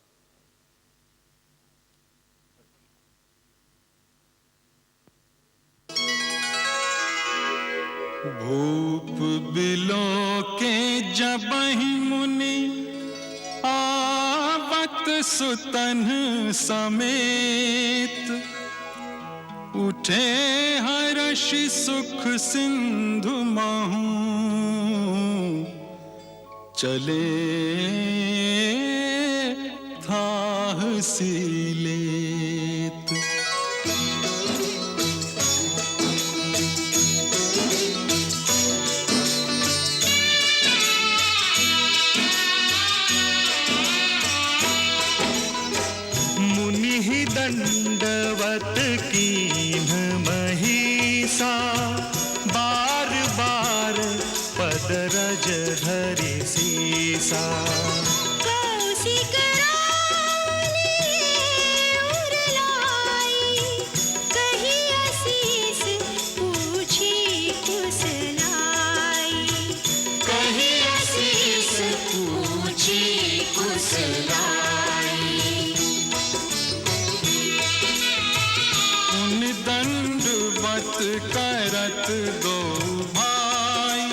भूप बिलो के जबहि मुनि आवत सुतन समेत, उठे हर्ष सुख सिंधु महु, चले थाह सीलेत। मुनि ही दंडवत कीन्ह महिषा, बार बार पद रज धरि सीसा। करत दो भाई,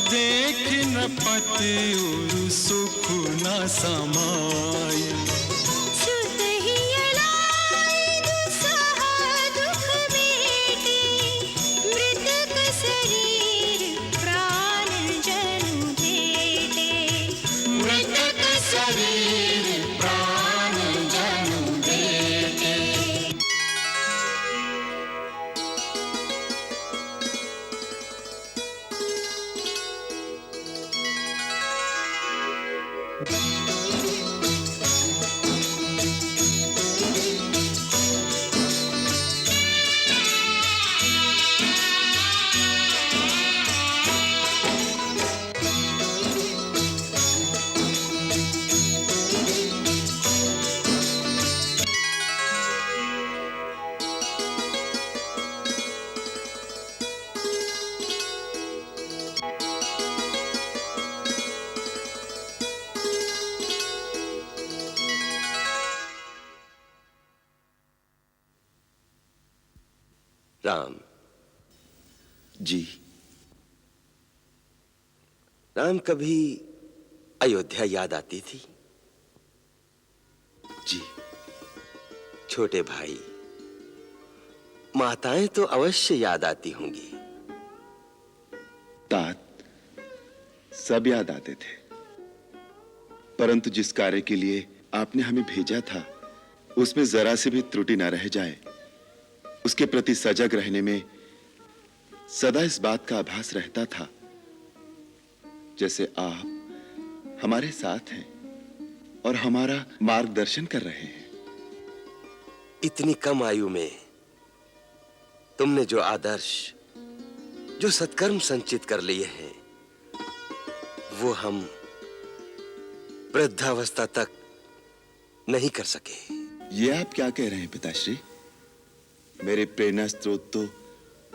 देख न पति और सुख न समाई। सुत ही अलाय दुसह दुख बेटे, मृतक शरीर प्राण राम जी। राम, कभी अयोध्या याद आती थी? जी। छोटे भाई, माताएं तो अवश्य याद आती होंगी। तात सब याद आते थे, परंतु जिस कार्य के लिए आपने हमें भेजा था उसमें जरा से भी त्रुटि न रह जाए, उसके प्रति सजग रहने में सदा इस बात का आभास रहता था जैसे आप हमारे साथ हैं और हमारा मार्गदर्शन कर रहे हैं। इतनी कम आयु में तुमने जो आदर्श, जो सत्कर्म संचित कर लिए हैं, वो हम वृद्धावस्था तक नहीं कर सके। ये आप क्या कह रहे हैं पिताश्री? मेरे प्रेरणा स्रोत तो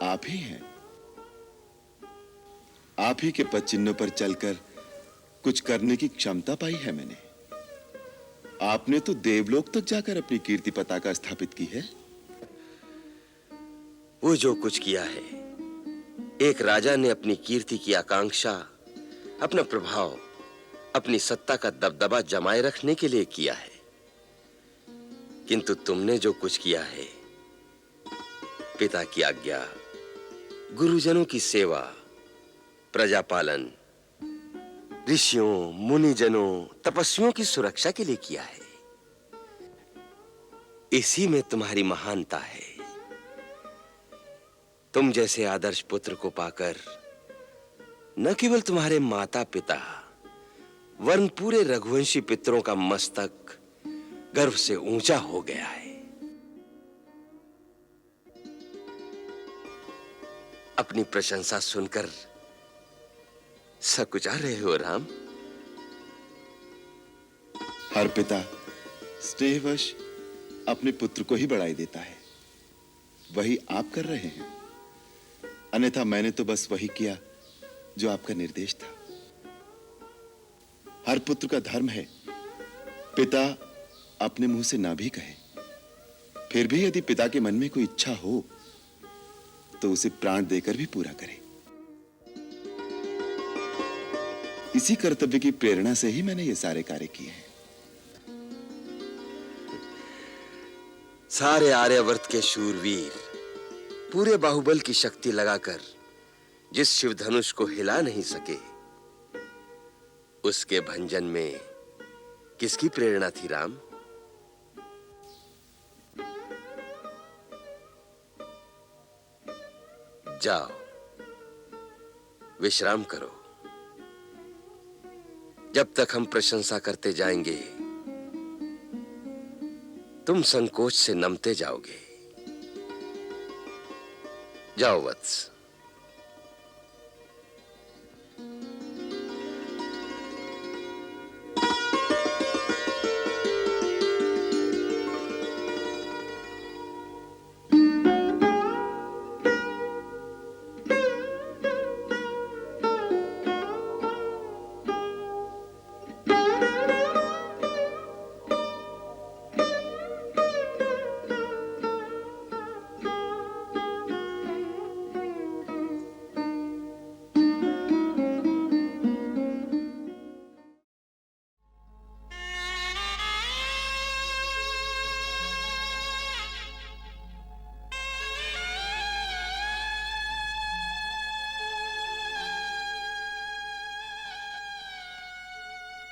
आप ही हैं। आप ही के पद चिन्हों पर चलकर कुछ करने की क्षमता पाई है मैंने। आपने तो देवलोक तक जाकर अपनी कीर्ति पताका स्थापित की है। वो जो कुछ किया है, एक राजा ने अपनी कीर्ति की आकांक्षा, अपना प्रभाव, अपनी सत्ता का दबदबा जमाए रखने के लिए किया है। किंतु तुमने जो कुछ किया है, पिता की आज्ञा, गुरुजनों की सेवा, प्रजा पालन, ऋषियों, मुनिजनों, तपस्वियों की सुरक्षा के लिए किया है। इसी में तुम्हारी महानता है। तुम जैसे आदर्श पुत्र को पाकर न केवल तुम्हारे माता पिता वरन पूरे रघुवंशी पितरों का मस्तक गर्व से ऊंचा हो गया है। अपनी प्रशंसा सुनकर सकुचा रहे हो राम? हर पिता स्नेहवश अपने पुत्र को ही बढ़ाई देता है, वही आप कर रहे हैं। अन्यथा मैंने तो बस वही किया जो आपका निर्देश था। हर पुत्र का धर्म है पिता अपने मुंह से ना भी कहे, फिर भी यदि पिता के मन में कोई इच्छा हो तो उसे प्राण देकर भी पूरा करे। इसी कर्तव्य की प्रेरणा से ही मैंने ये सारे कार्य किए हैं। सारे आर्यावर्त के शूरवीर पूरे बाहुबल की शक्ति लगाकर जिस शिव धनुष को हिला नहीं सके, उसके भंजन में किसकी प्रेरणा थी राम? जाओ, विश्राम करो। जब तक हम प्रशंसा करते जाएंगे, तुम संकोच से नमते जाओगे। जाओ वत्स।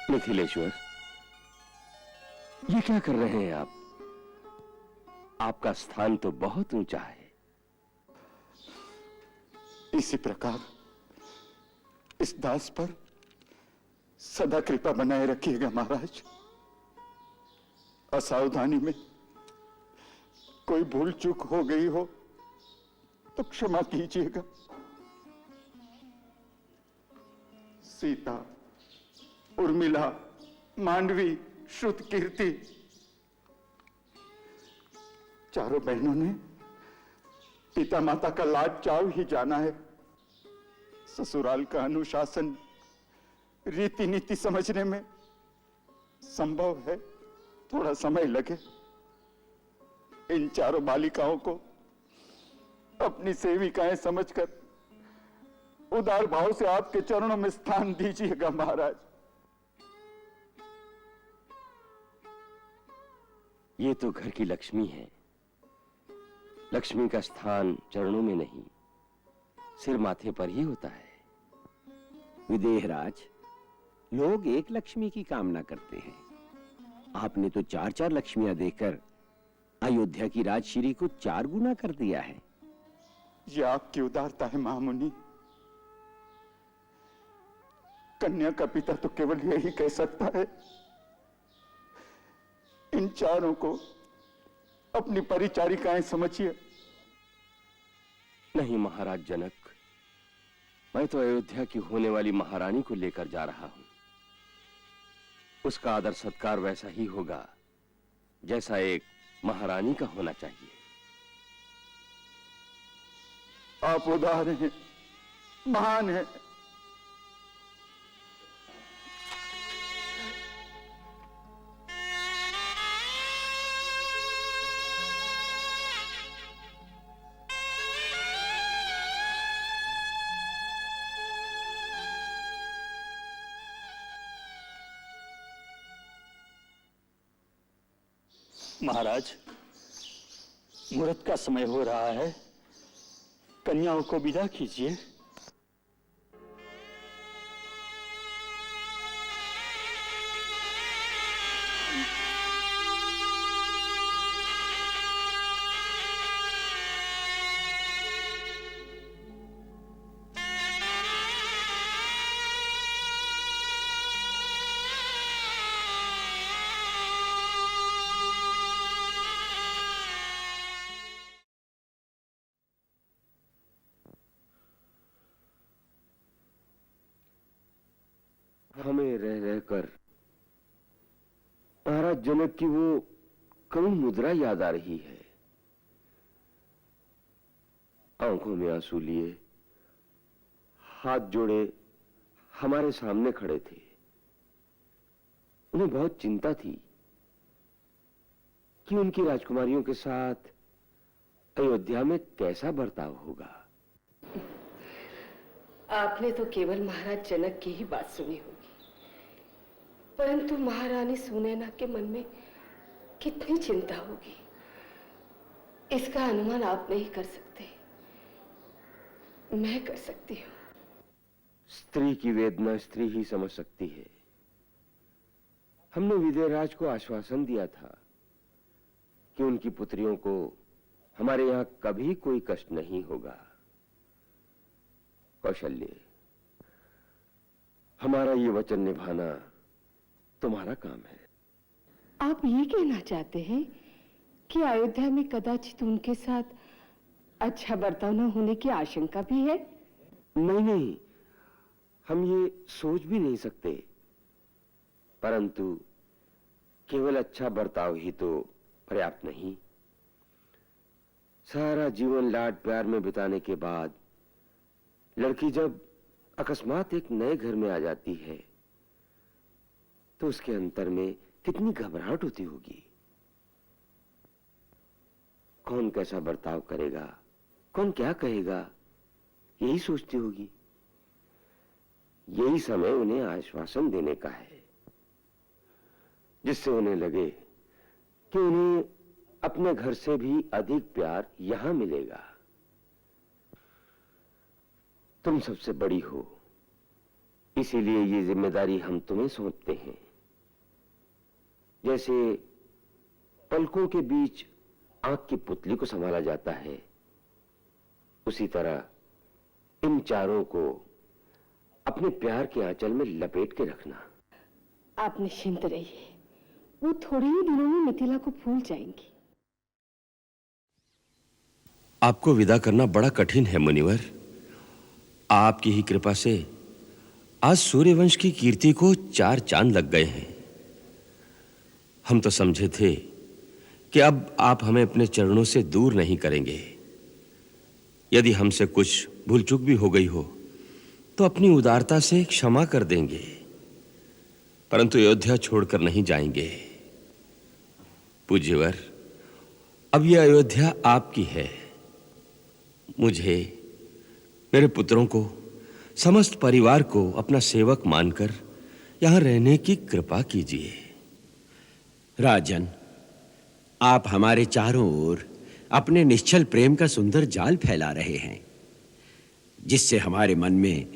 मिथिलेश्वर, ये क्या कर रहे हैं आप? आपका स्थान तो बहुत ऊंचा है। इसी प्रकार इस दास पर सदा कृपा बनाए रखिएगा महाराज। असावधानी में कोई भूल चूक हो गई हो तो क्षमा कीजिएगा। सीता, उर्मिला, मांडवी, श्रुतकीर्ति, चारों बहनों ने पिता माता का लाड चाव ही जाना है। ससुराल का अनुशासन, रीति नीति समझने में संभव है थोड़ा समय लगे। इन चारों बालिकाओं को अपनी सेविकाएं समझकर उदार भाव से आपके चरणों में स्थान दीजिएगा महाराज। ये तो घर की लक्ष्मी है। लक्ष्मी का स्थान चरणों में नहीं, सिर माथे पर ही होता है। विदेहराज, लोग एक लक्ष्मी की कामना करते हैं, आपने तो 4-4 लक्ष्मियां देकर अयोध्या की राजश्री को 4 गुना कर दिया है। ये आपकी उदारता है महामुनि। कन्या का पिता तो केवल यही कह सकता है, इन चारों को अपनी परिचारिकाएं समझिए। नहीं महाराज जनक, मैं तो अयोध्या की होने वाली महारानी को लेकर जा रहा हूं। उसका आदर सत्कार वैसा ही होगा जैसा एक महारानी का होना चाहिए। आप उदार हैं, महान हैं। महाराज, मुहूर्त का समय हो रहा है, कन्याओं को विदा कीजिए। हमें रह रहकर महाराज जनक की वो करुण मुद्रा याद आ रही है। आंखों में आंसू लिए, हाथ जोड़े हमारे सामने खड़े थे। उन्हें बहुत चिंता थी कि उनकी राजकुमारियों के साथ अयोध्या में कैसा बर्ताव होगा। आपने तो केवल महाराज जनक की ही बात सुनी होगी, परंतु महारानी सुनैना के मन में कितनी चिंता होगी, इसका अनुमान आप नहीं कर सकते, मैं कर सकती हूँ। स्त्री की वेदना स्त्री ही समझ सकती है। हमने विदेहराज को आश्वासन दिया था कि उनकी पुत्रियों को हमारे यहाँ कभी कोई कष्ट नहीं होगा। कौशल्य, हमारा ये वचन निभाना तुम्हारा काम है। आप ये कहना चाहते हैं कि अयोध्या में कदाचित उनके साथ अच्छा बर्ताव न होने की आशंका भी है? नहीं, हम ये सोच भी नहीं सकते, परंतु केवल अच्छा बर्ताव ही तो पर्याप्त नहीं। सारा जीवन लाड प्यार में बिताने के बाद लड़की जब अकस्मात एक नए घर में आ जाती है तो उसके अंतर में कितनी घबराहट होती होगी। कौन कैसा बर्ताव करेगा, कौन क्या कहेगा, यही सोचती होगी। यही समय उन्हें आश्वासन देने का है, जिससे उन्हें लगे कि उन्हें अपने घर से भी अधिक प्यार यहां मिलेगा। तुम सबसे बड़ी हो, इसीलिए ये जिम्मेदारी हम तुम्हें सौंपते हैं। जैसे पलकों के बीच आंख की पुतली को संभाला जाता है, उसी तरह इन चारों को अपने प्यार के आंचल में लपेट के रखना। आप निश्चिंत रहिए, वो थोड़े ही दिनों में मिथिला को भूल जाएंगी। आपको विदा करना बड़ा कठिन है मुनिवर। आपकी ही कृपा से आज सूर्यवंश की कीर्ति को 4 चांद लग गए हैं। हम तो समझे थे कि अब आप हमें अपने चरणों से दूर नहीं करेंगे। यदि हमसे कुछ भूल चूक भी हो गई हो तो अपनी उदारता से क्षमा कर देंगे, परंतु अयोध्या छोड़कर नहीं जाएंगे। पूज्यवर, अब यह अयोध्या आपकी है। मुझे, मेरे पुत्रों को, समस्त परिवार को अपना सेवक मानकर यहां रहने की कृपा कीजिए। राजन, आप हमारे चारों ओर अपने निश्चल प्रेम का सुंदर जाल फैला रहे हैं, जिससे हमारे मन में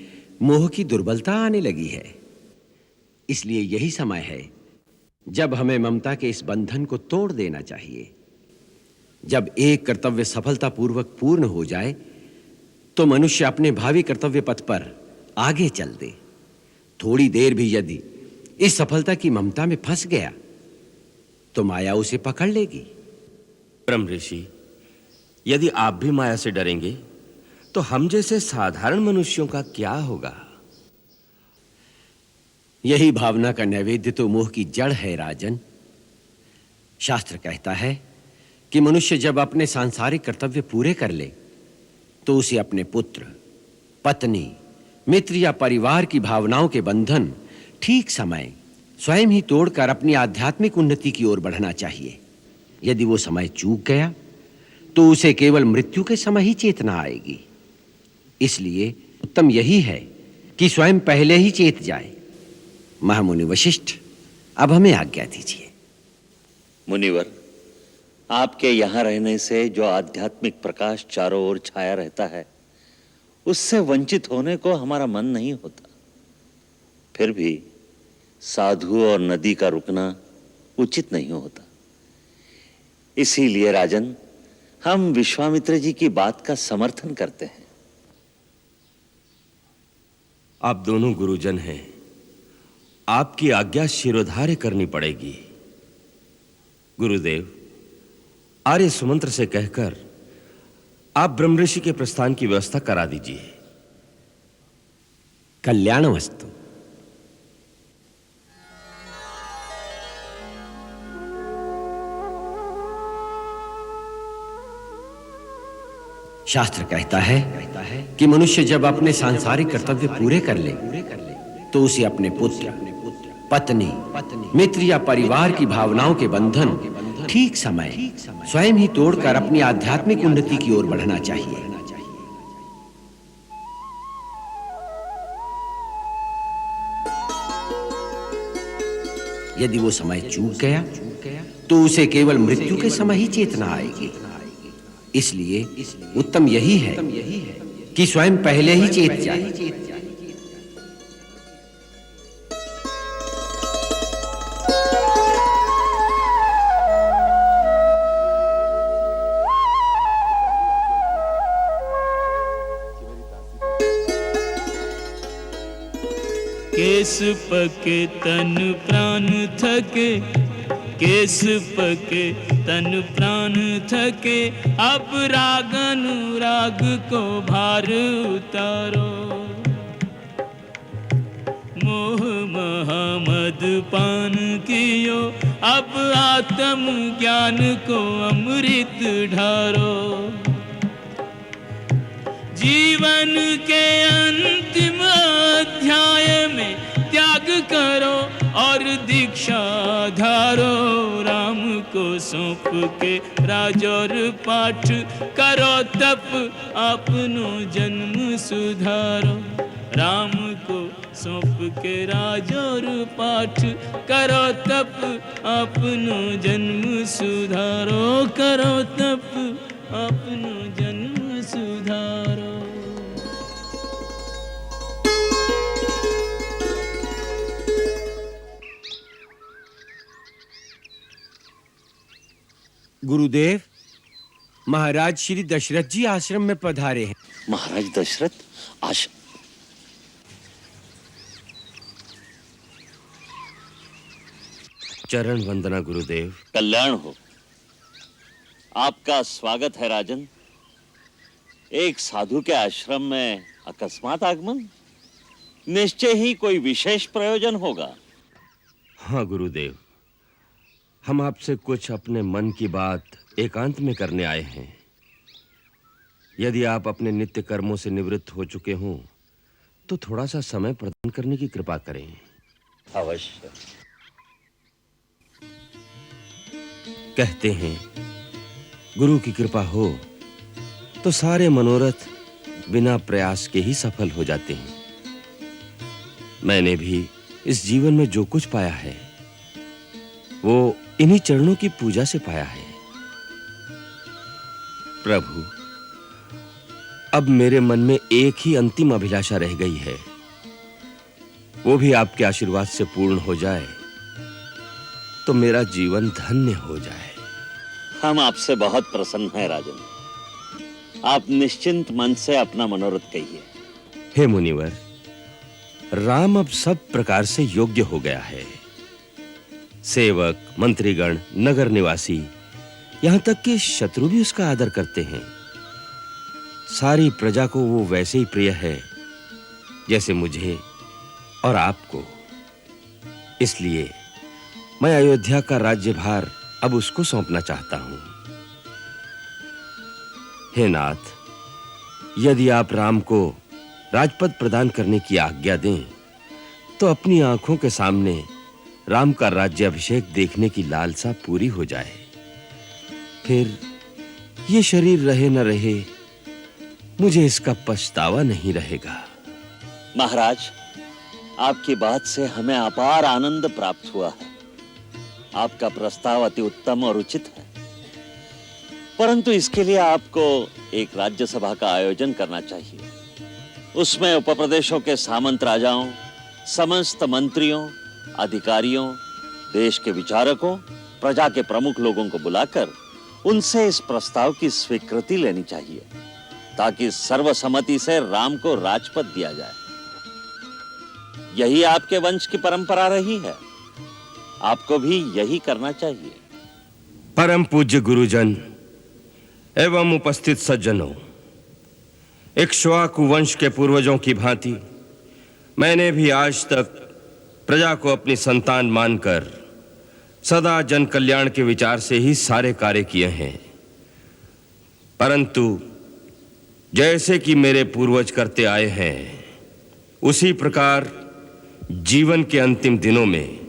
मोह की दुर्बलता आने लगी है। इसलिए यही समय है जब हमें ममता के इस बंधन को तोड़ देना चाहिए। जब एक कर्तव्य सफलतापूर्वक पूर्ण हो जाए तो मनुष्य अपने भावी कर्तव्य पथ पर आगे चल दे। थोड़ी देर भी यदि इस सफलता की ममता में फंस गया तो माया उसे पकड़ लेगी। ब्रह्म ऋषि, यदि आप भी माया से डरेंगे तो हम जैसे साधारण मनुष्यों का क्या होगा? यही भावना का नैवेद्य तो मोह की जड़ है राजन। शास्त्र कहता है कि मनुष्य जब अपने सांसारिक कर्तव्य पूरे कर ले तो उसे अपने पुत्र, पत्नी, मित्र या परिवार की भावनाओं के बंधन ठीक समय स्वयं ही तोड़कर अपनी आध्यात्मिक उन्नति की ओर बढ़ना चाहिए। यदि वो समय चूक गया तो उसे केवल मृत्यु के समय ही चेतना आएगी। इसलिए उत्तम यही है कि स्वयं पहले ही चेत जाए। महामुनि वशिष्ठ, अब हमें आज्ञा दीजिए। मुनिवर, आपके यहाँ रहने से जो आध्यात्मिक प्रकाश चारों ओर छाया रहता है, उससे वंचित होने को हमारा मन नहीं होता। फिर भी साधु और नदी का रुकना उचित नहीं होता। इसीलिए राजन, हम विश्वामित्र जी की बात का समर्थन करते हैं। आप दोनों गुरुजन हैं, आपकी आज्ञा शिरोधार्य करनी पड़ेगी। गुरुदेव, आर्य सुमंत्र से कहकर आप ब्रह्मऋषि के प्रस्थान की व्यवस्था करा दीजिए। कल्याणमस्तु। शास्त्र कहता है कि मनुष्य जब अपने सांसारिक कर्तव्य पूरे कर ले तो उसे अपने पुत्र, पत्नी, मित्र या परिवार की भावनाओं के बंधन ठीक समय स्वयं ही तोड़कर अपनी आध्यात्मिक उन्नति की ओर बढ़ना चाहिए। यदि वो समय चूक गया तो उसे केवल मृत्यु के समय ही चेतना आएगी। इसलिए उत्तम यही है कि स्वयं पहले ही चेत जाए। केस पके तन प्राण थके, केस पके तन प्राण थके, अब राग अनुराग को भार उतारो। मोह महामद पान कियो, अब आत्म ज्ञान को अमृत ढारो। जीवन के अंतिम अध्याय में त्याग करो और दीक्षा धारो। राम को सौंप के राज और पाठ करो तप अपनो जन्म सुधारो। राम को सौंप के राज और पाठ करो तप अपनो जन्म सुधारो। करो तप अपनो जन्म सुधारो। गुरुदेव, महाराज श्री दशरथ जी आश्रम में पधारे हैं। महाराज दशरथ आश्रम? चरण वंदना गुरुदेव। कल्याण हो। आपका स्वागत है राजन। एक साधु के आश्रम में अकस्मात आगमन, निश्चय ही कोई विशेष प्रयोजन होगा। हाँ गुरुदेव, हम आपसे कुछ अपने मन की बात एकांत में करने आए हैं। यदि आप अपने नित्य कर्मों से निवृत्त हो चुके हों तो थोड़ा सा समय प्रदान करने की कृपा करें। अवश्य। कहते हैं गुरु की कृपा हो तो सारे मनोरथ बिना प्रयास के ही सफल हो जाते हैं। मैंने भी इस जीवन में जो कुछ पाया है वो इन्हीं चरणों की पूजा से पाया है। प्रभु, अब मेरे मन में एक ही अंतिम अभिलाषा रह गई है, वो भी आपके आशीर्वाद से पूर्ण हो जाए तो मेरा जीवन धन्य हो जाए। हम आपसे बहुत प्रसन्न हैं राजन। आप निश्चिंत मन से अपना मनोरथ कहिए। हे मुनिवर, राम अब सब प्रकार से योग्य हो गया है। सेवक, मंत्रीगण, नगर निवासी, यहां तक कि शत्रु भी उसका आदर करते हैं। सारी प्रजा को वो वैसे ही प्रिय है जैसे मुझे और आपको। इसलिए मैं अयोध्या का राज्यभार अब उसको सौंपना चाहता हूं। हे नाथ, यदि आप राम को राजपद प्रदान करने की आज्ञा दें तो अपनी आंखों के सामने राम का राज्याभिषेक देखने की लालसा पूरी हो जाए। फिर ये शरीर रहे न रहे, मुझे इसका पछतावा नहीं रहेगा। महाराज, आपकी बात से हमें अपार आनंद प्राप्त हुआ है। आपका प्रस्ताव अति उत्तम और उचित है, परंतु इसके लिए आपको एक राज्यसभा का आयोजन करना चाहिए। उसमें उपप्रदेशों के सामंत राजाओं, समस्त मंत्रियों, अधिकारियों, देश के विचारकों, प्रजा के प्रमुख लोगों को बुलाकर उनसे इस प्रस्ताव की स्वीकृति लेनी चाहिए, ताकि सर्वसम्मति से राम को राजपद दिया जाए। यही आपके वंश की परंपरा रही है, आपको भी यही करना चाहिए। परम पूज्य गुरुजन एवं उपस्थित सज्जनों, इक्ष्वाकु वंश के पूर्वजों की भांति मैंने भी आज तक प्रजा को अपनी संतान मानकर सदा जन कल्याण के विचार से ही सारे कार्य किए हैं। परंतु जैसे कि मेरे पूर्वज करते आए हैं, उसी प्रकार जीवन के अंतिम दिनों में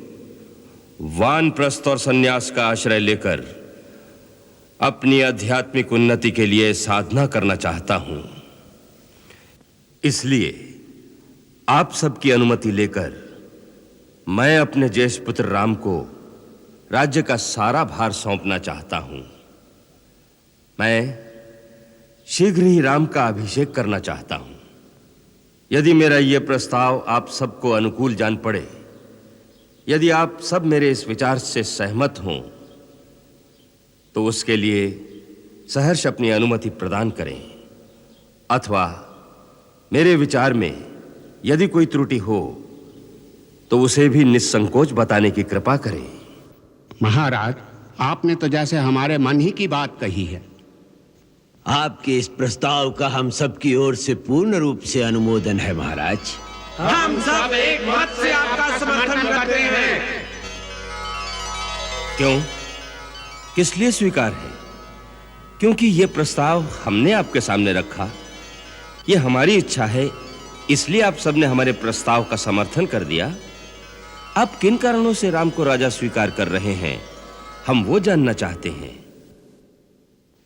वानप्रस्थ और संन्यास का आश्रय लेकर अपनी आध्यात्मिक उन्नति के लिए साधना करना चाहता हूं। इसलिए आप सबकी अनुमति लेकर मैं अपने ज्येष्ठ पुत्र राम को राज्य का सारा भार सौंपना चाहता हूं। मैं शीघ्र ही राम का अभिषेक करना चाहता हूं। यदि मेरा यह प्रस्ताव आप सबको अनुकूल जान पड़े, यदि आप सब मेरे इस विचार से सहमत हों, तो उसके लिए सहर्ष अपनी अनुमति प्रदान करें, अथवा मेरे विचार में यदि कोई त्रुटि हो तो उसे भी निस्संकोच बताने की कृपा करें। महाराज, आपने तो जैसे हमारे मन ही की बात कही है। आपके इस प्रस्ताव का हम सब की ओर से पूर्ण रूप से अनुमोदन है महाराज। हम सब एक मत से आपका समर्थन करते हैं। क्यों? किस लिए स्वीकार है? क्योंकि यह प्रस्ताव हमने आपके सामने रखा, यह हमारी इच्छा है, इसलिए आप सबने हमारे प्रस्ताव का समर्थन कर दिया। आप किन कारणों से राम को राजा स्वीकार कर रहे हैं, हम वो जानना चाहते हैं।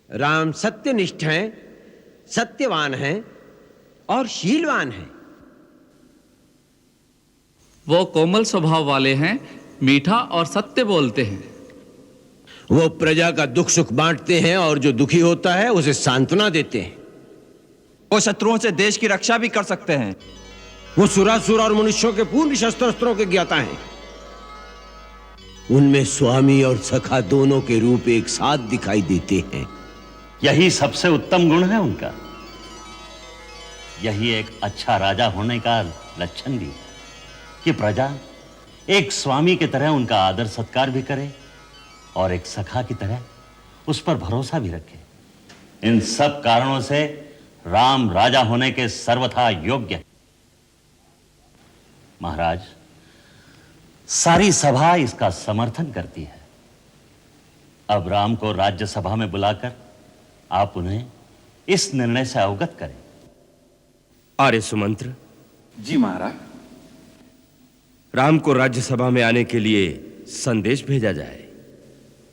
राम सत्यनिष्ठ हैं, सत्यवान हैं और शीलवान हैं। वो कोमल स्वभाव वाले हैं, मीठा और सत्य बोलते हैं। वो प्रजा का दुख सुख बांटते हैं और जो दुखी होता है उसे सांत्वना देते हैं। वो शत्रुओं से देश की रक्षा भी कर सकते हैं। वो सुरासुर और मनुष्यों के पूर्ण शस्त्रास्त्रों के ज्ञाता हैं। उनमें स्वामी और सखा दोनों के रूप एक साथ दिखाई देते हैं। यही सबसे उत्तम गुण है उनका। यही एक अच्छा राजा होने का लक्षण भी है कि प्रजा एक स्वामी की तरह उनका आदर सत्कार भी करे और एक सखा की तरह उस पर भरोसा भी रखे। इन सब कारणों से राम राजा होने के सर्वथा योग्य है। महाराज, सारी सभा इसका समर्थन करती है। अब राम को राज्यसभा में बुलाकर आप उन्हें इस निर्णय से अवगत करें। आर्य सुमंत्र। जी महाराज। राम को राज्यसभा में आने के लिए संदेश भेजा जाए।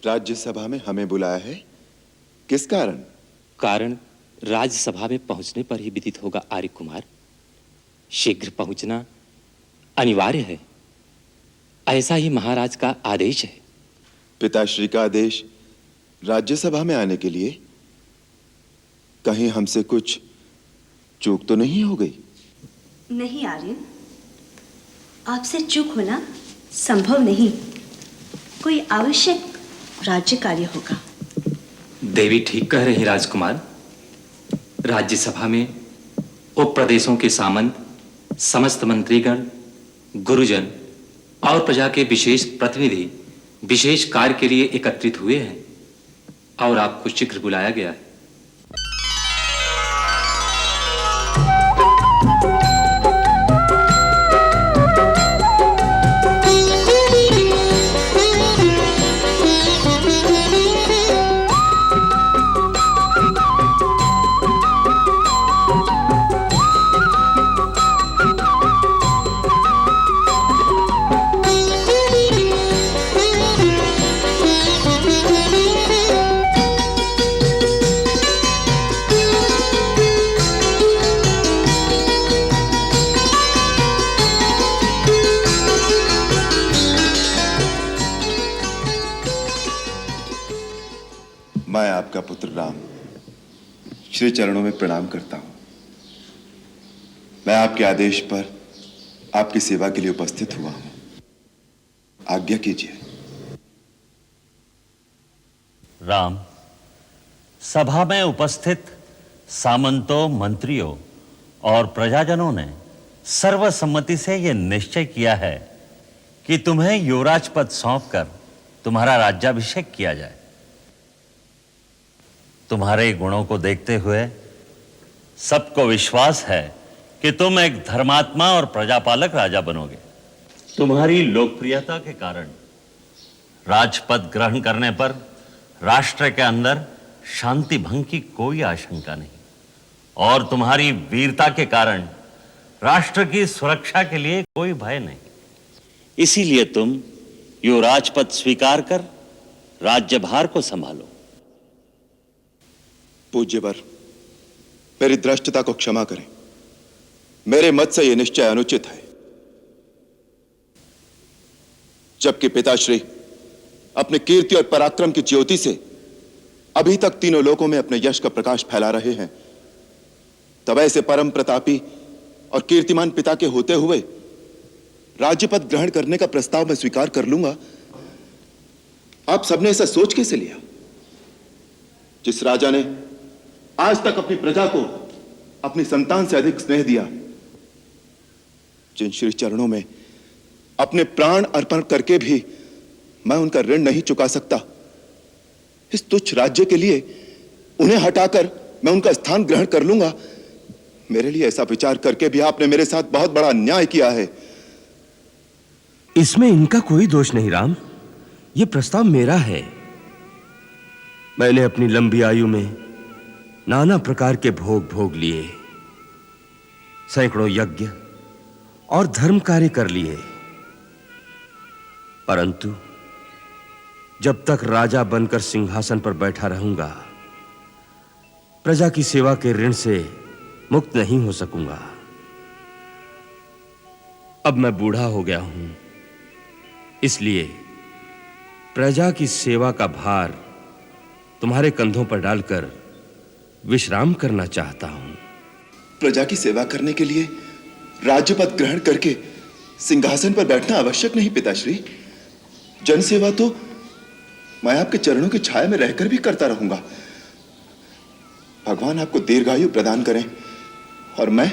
राज्यसभा में हमें बुलाया है, किस कारण? कारण राज्यसभा में पहुंचने पर ही विदित होगा आर्य कुमार। शीघ्र पहुंचना अनिवार्य है, ऐसा ही महाराज का आदेश है। पिताश्री का आदेश राज्यसभा में आने के लिए? कहीं हमसे कुछ चूक तो नहीं हो गई? नहीं आर्यन, आपसे चूक होना संभव नहीं। कोई आवश्यक राज्य कार्य होगा। देवी ठीक कह रही राजकुमार। राज्यसभा में उप प्रदेशों के सामंत, समस्त मंत्रीगण, गुरुजन और प्रजा के विशेष प्रतिनिधि विशेष कार्य के लिए एकत्रित हुए हैं और आपको शीघ्र बुलाया गया है। मैं आपका पुत्र राम श्री चरणों में प्रणाम करता हूं। मैं आपके आदेश पर आपकी सेवा के लिए उपस्थित हुआ हूं। आज्ञा कीजिए। राम, सभा में उपस्थित सामंतों, मंत्रियों और प्रजाजनों ने सर्वसम्मति से यह निश्चय किया है कि तुम्हें युवराज पद सौंपकर तुम्हारा राज्याभिषेक किया जाए। तुम्हारे गुणों को देखते हुए सबको विश्वास है कि तुम एक धर्मात्मा और प्रजापालक राजा बनोगे। तुम्हारी लोकप्रियता के कारण राजपद ग्रहण करने पर राष्ट्र के अंदर शांति भंग की कोई आशंका नहीं, और तुम्हारी वीरता के कारण राष्ट्र की सुरक्षा के लिए कोई भय नहीं। इसीलिए तुम युवराज पद स्वीकार कर राज्यभार को संभालो। पूज्यवर, मेरी धृष्टता को क्षमा करें। मेरे मत से यह निश्चय अनुचित है। जबकि पिताश्री अपने कीर्ति और पराक्रम की ज्योति से अभी तक तीनों लोकों में अपने यश का प्रकाश फैला रहे हैं, तब ऐसे परम प्रतापी और कीर्तिमान पिता के होते हुए राज्यपद ग्रहण करने का प्रस्ताव मैं स्वीकार कर लूंगा। आप सबने ऐसा सोच कैसे लिया? जिस राजा ने आज तक अपनी प्रजा को अपनी संतान से अधिक स्नेह दिया, जिन श्री चरणों में अपने प्राण अर्पण करके भी मैं उनका ऋण नहीं चुका सकता, इस तुच्छ राज्य के लिए उन्हें हटाकर मैं उनका स्थान ग्रहण कर लूंगा। मेरे लिए ऐसा विचार करके भी आपने मेरे साथ बहुत बड़ा अन्याय किया है। इसमें इनका कोई दोष नहीं राम, यह प्रस्ताव मेरा है। मैंने अपनी लंबी आयु में नाना प्रकार के भोग भोग लिए, सैकड़ों यज्ञ और धर्म कार्य कर लिए, परंतु जब तक राजा बनकर सिंहासन पर बैठा रहूंगा, प्रजा की सेवा के ऋण से मुक्त नहीं हो सकूंगा। अब मैं बूढ़ा हो गया हूं, इसलिए प्रजा की सेवा का भार तुम्हारे कंधों पर डालकर विश्राम करना चाहता हूं। प्रजा की सेवा करने के लिए राज्यपद ग्रहण करके सिंहासन पर बैठना आवश्यक नहीं पिताश्री। जनसेवा तो मैं आपके चरणों की छाया में रहकर भी करता रहूंगा। भगवान आपको दीर्घायु प्रदान करें और मैं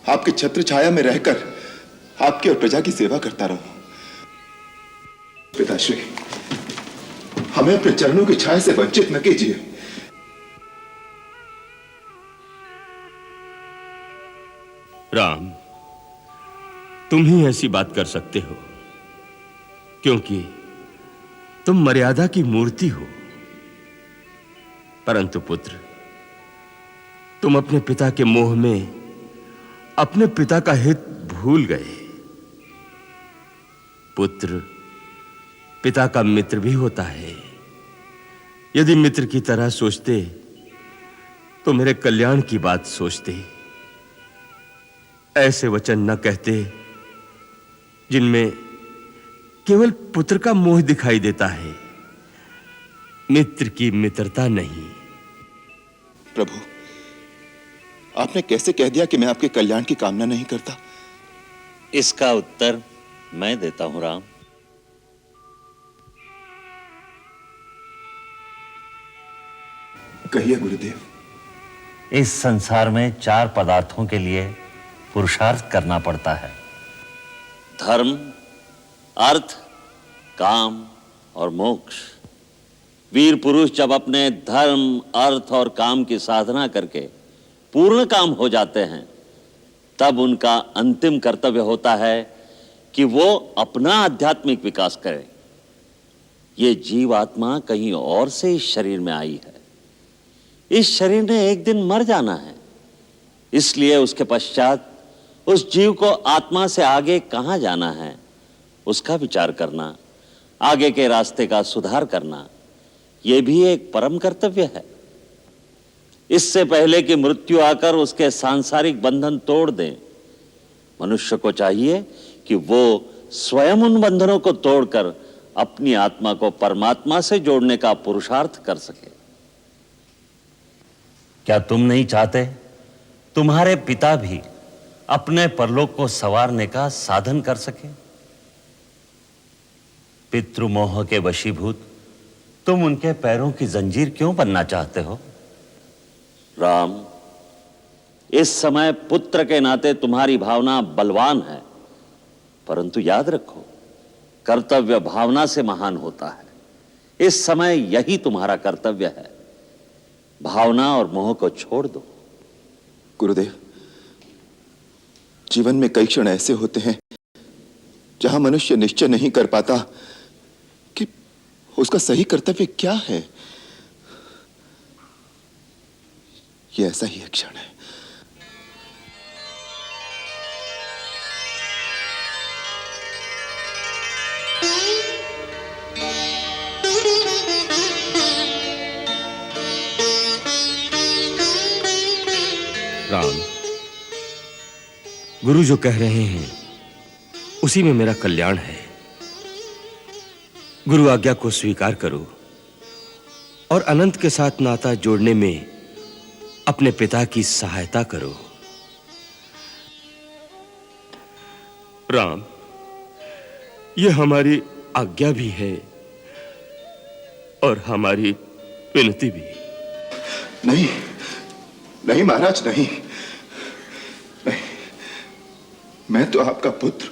आपके छत्र छाया में रहकर आपकी और प्रजा की सेवा करता रहूं। पिताश्री, हमें अपने चरणों की छाया से वंचित न कीजिए। राम, तुम ही ऐसी बात कर सकते हो, क्योंकि तुम मर्यादा की मूर्ति हो। परंतु पुत्र, तुम अपने पिता के मोह में अपने पिता का हित भूल गए। पुत्र पिता का मित्र भी होता है। यदि मित्र की तरह सोचते तो मेरे कल्याण की बात सोचते, ऐसे वचन न कहते जिनमें केवल पुत्र का मोह दिखाई देता है, मित्र की मित्रता नहीं। प्रभु, आपने कैसे कह दिया कि मैं आपके कल्याण की कामना नहीं करता? इसका उत्तर मैं देता हूं राम। कहिए गुरुदेव। इस संसार में 4 पदार्थों के लिए पुरुषार्थ करना पड़ता है: धर्म, अर्थ, काम और मोक्ष। वीर पुरुष जब अपने धर्म, अर्थ और काम की साधना करके पूर्ण काम हो जाते हैं, तब उनका अंतिम कर्तव्य होता है कि वो अपना आध्यात्मिक विकास करें। ये जीवात्मा कहीं और से इस शरीर में आई है। इस शरीर ने एक दिन मर जाना है, इसलिए उसके पश्चात उस जीव को आत्मा से आगे कहां जाना है, उसका विचार करना, आगे के रास्ते का सुधार करना, यह भी एक परम कर्तव्य है। इससे पहले कि मृत्यु आकर उसके सांसारिक बंधन तोड़ दे, मनुष्य को चाहिए कि वो स्वयं उन बंधनों को तोड़कर अपनी आत्मा को परमात्मा से जोड़ने का पुरुषार्थ कर सके। क्या तुम नहीं चाहते तुम्हारे पिता भी अपने परलोक को संवारने का साधन कर सके? पितृमोह के वशीभूत तुम उनके पैरों की जंजीर क्यों बनना चाहते हो? राम, इस समय पुत्र के नाते तुम्हारी भावना बलवान है, परंतु याद रखो, कर्तव्य भावना से महान होता है। इस समय यही तुम्हारा कर्तव्य है। भावना और मोह को छोड़ दो। गुरुदेव, जीवन में कई क्षण ऐसे होते हैं जहां मनुष्य निश्चय नहीं कर पाता कि उसका सही कर्तव्य क्या है। यह ऐसा ही एक क्षण है। राम, गुरु जो कह रहे हैं उसी में मेरा कल्याण है। गुरु आज्ञा को स्वीकार करो और अनंत के साथ नाता जोड़ने में अपने पिता की सहायता करो। राम, यह हमारी आज्ञा भी है और हमारी विनती भी। नहीं नहीं महाराज, नहीं नहीं, मैं तो आपका पुत्र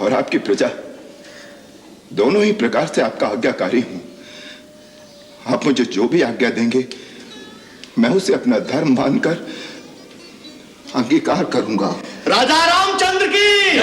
और आपकी प्रजा दोनों ही प्रकार से आपका आज्ञाकारी हूं। आप मुझे जो भी आज्ञा देंगे मैं उसे अपना धर्म मानकर अंगीकार करूंगा। राजा रामचंद्र की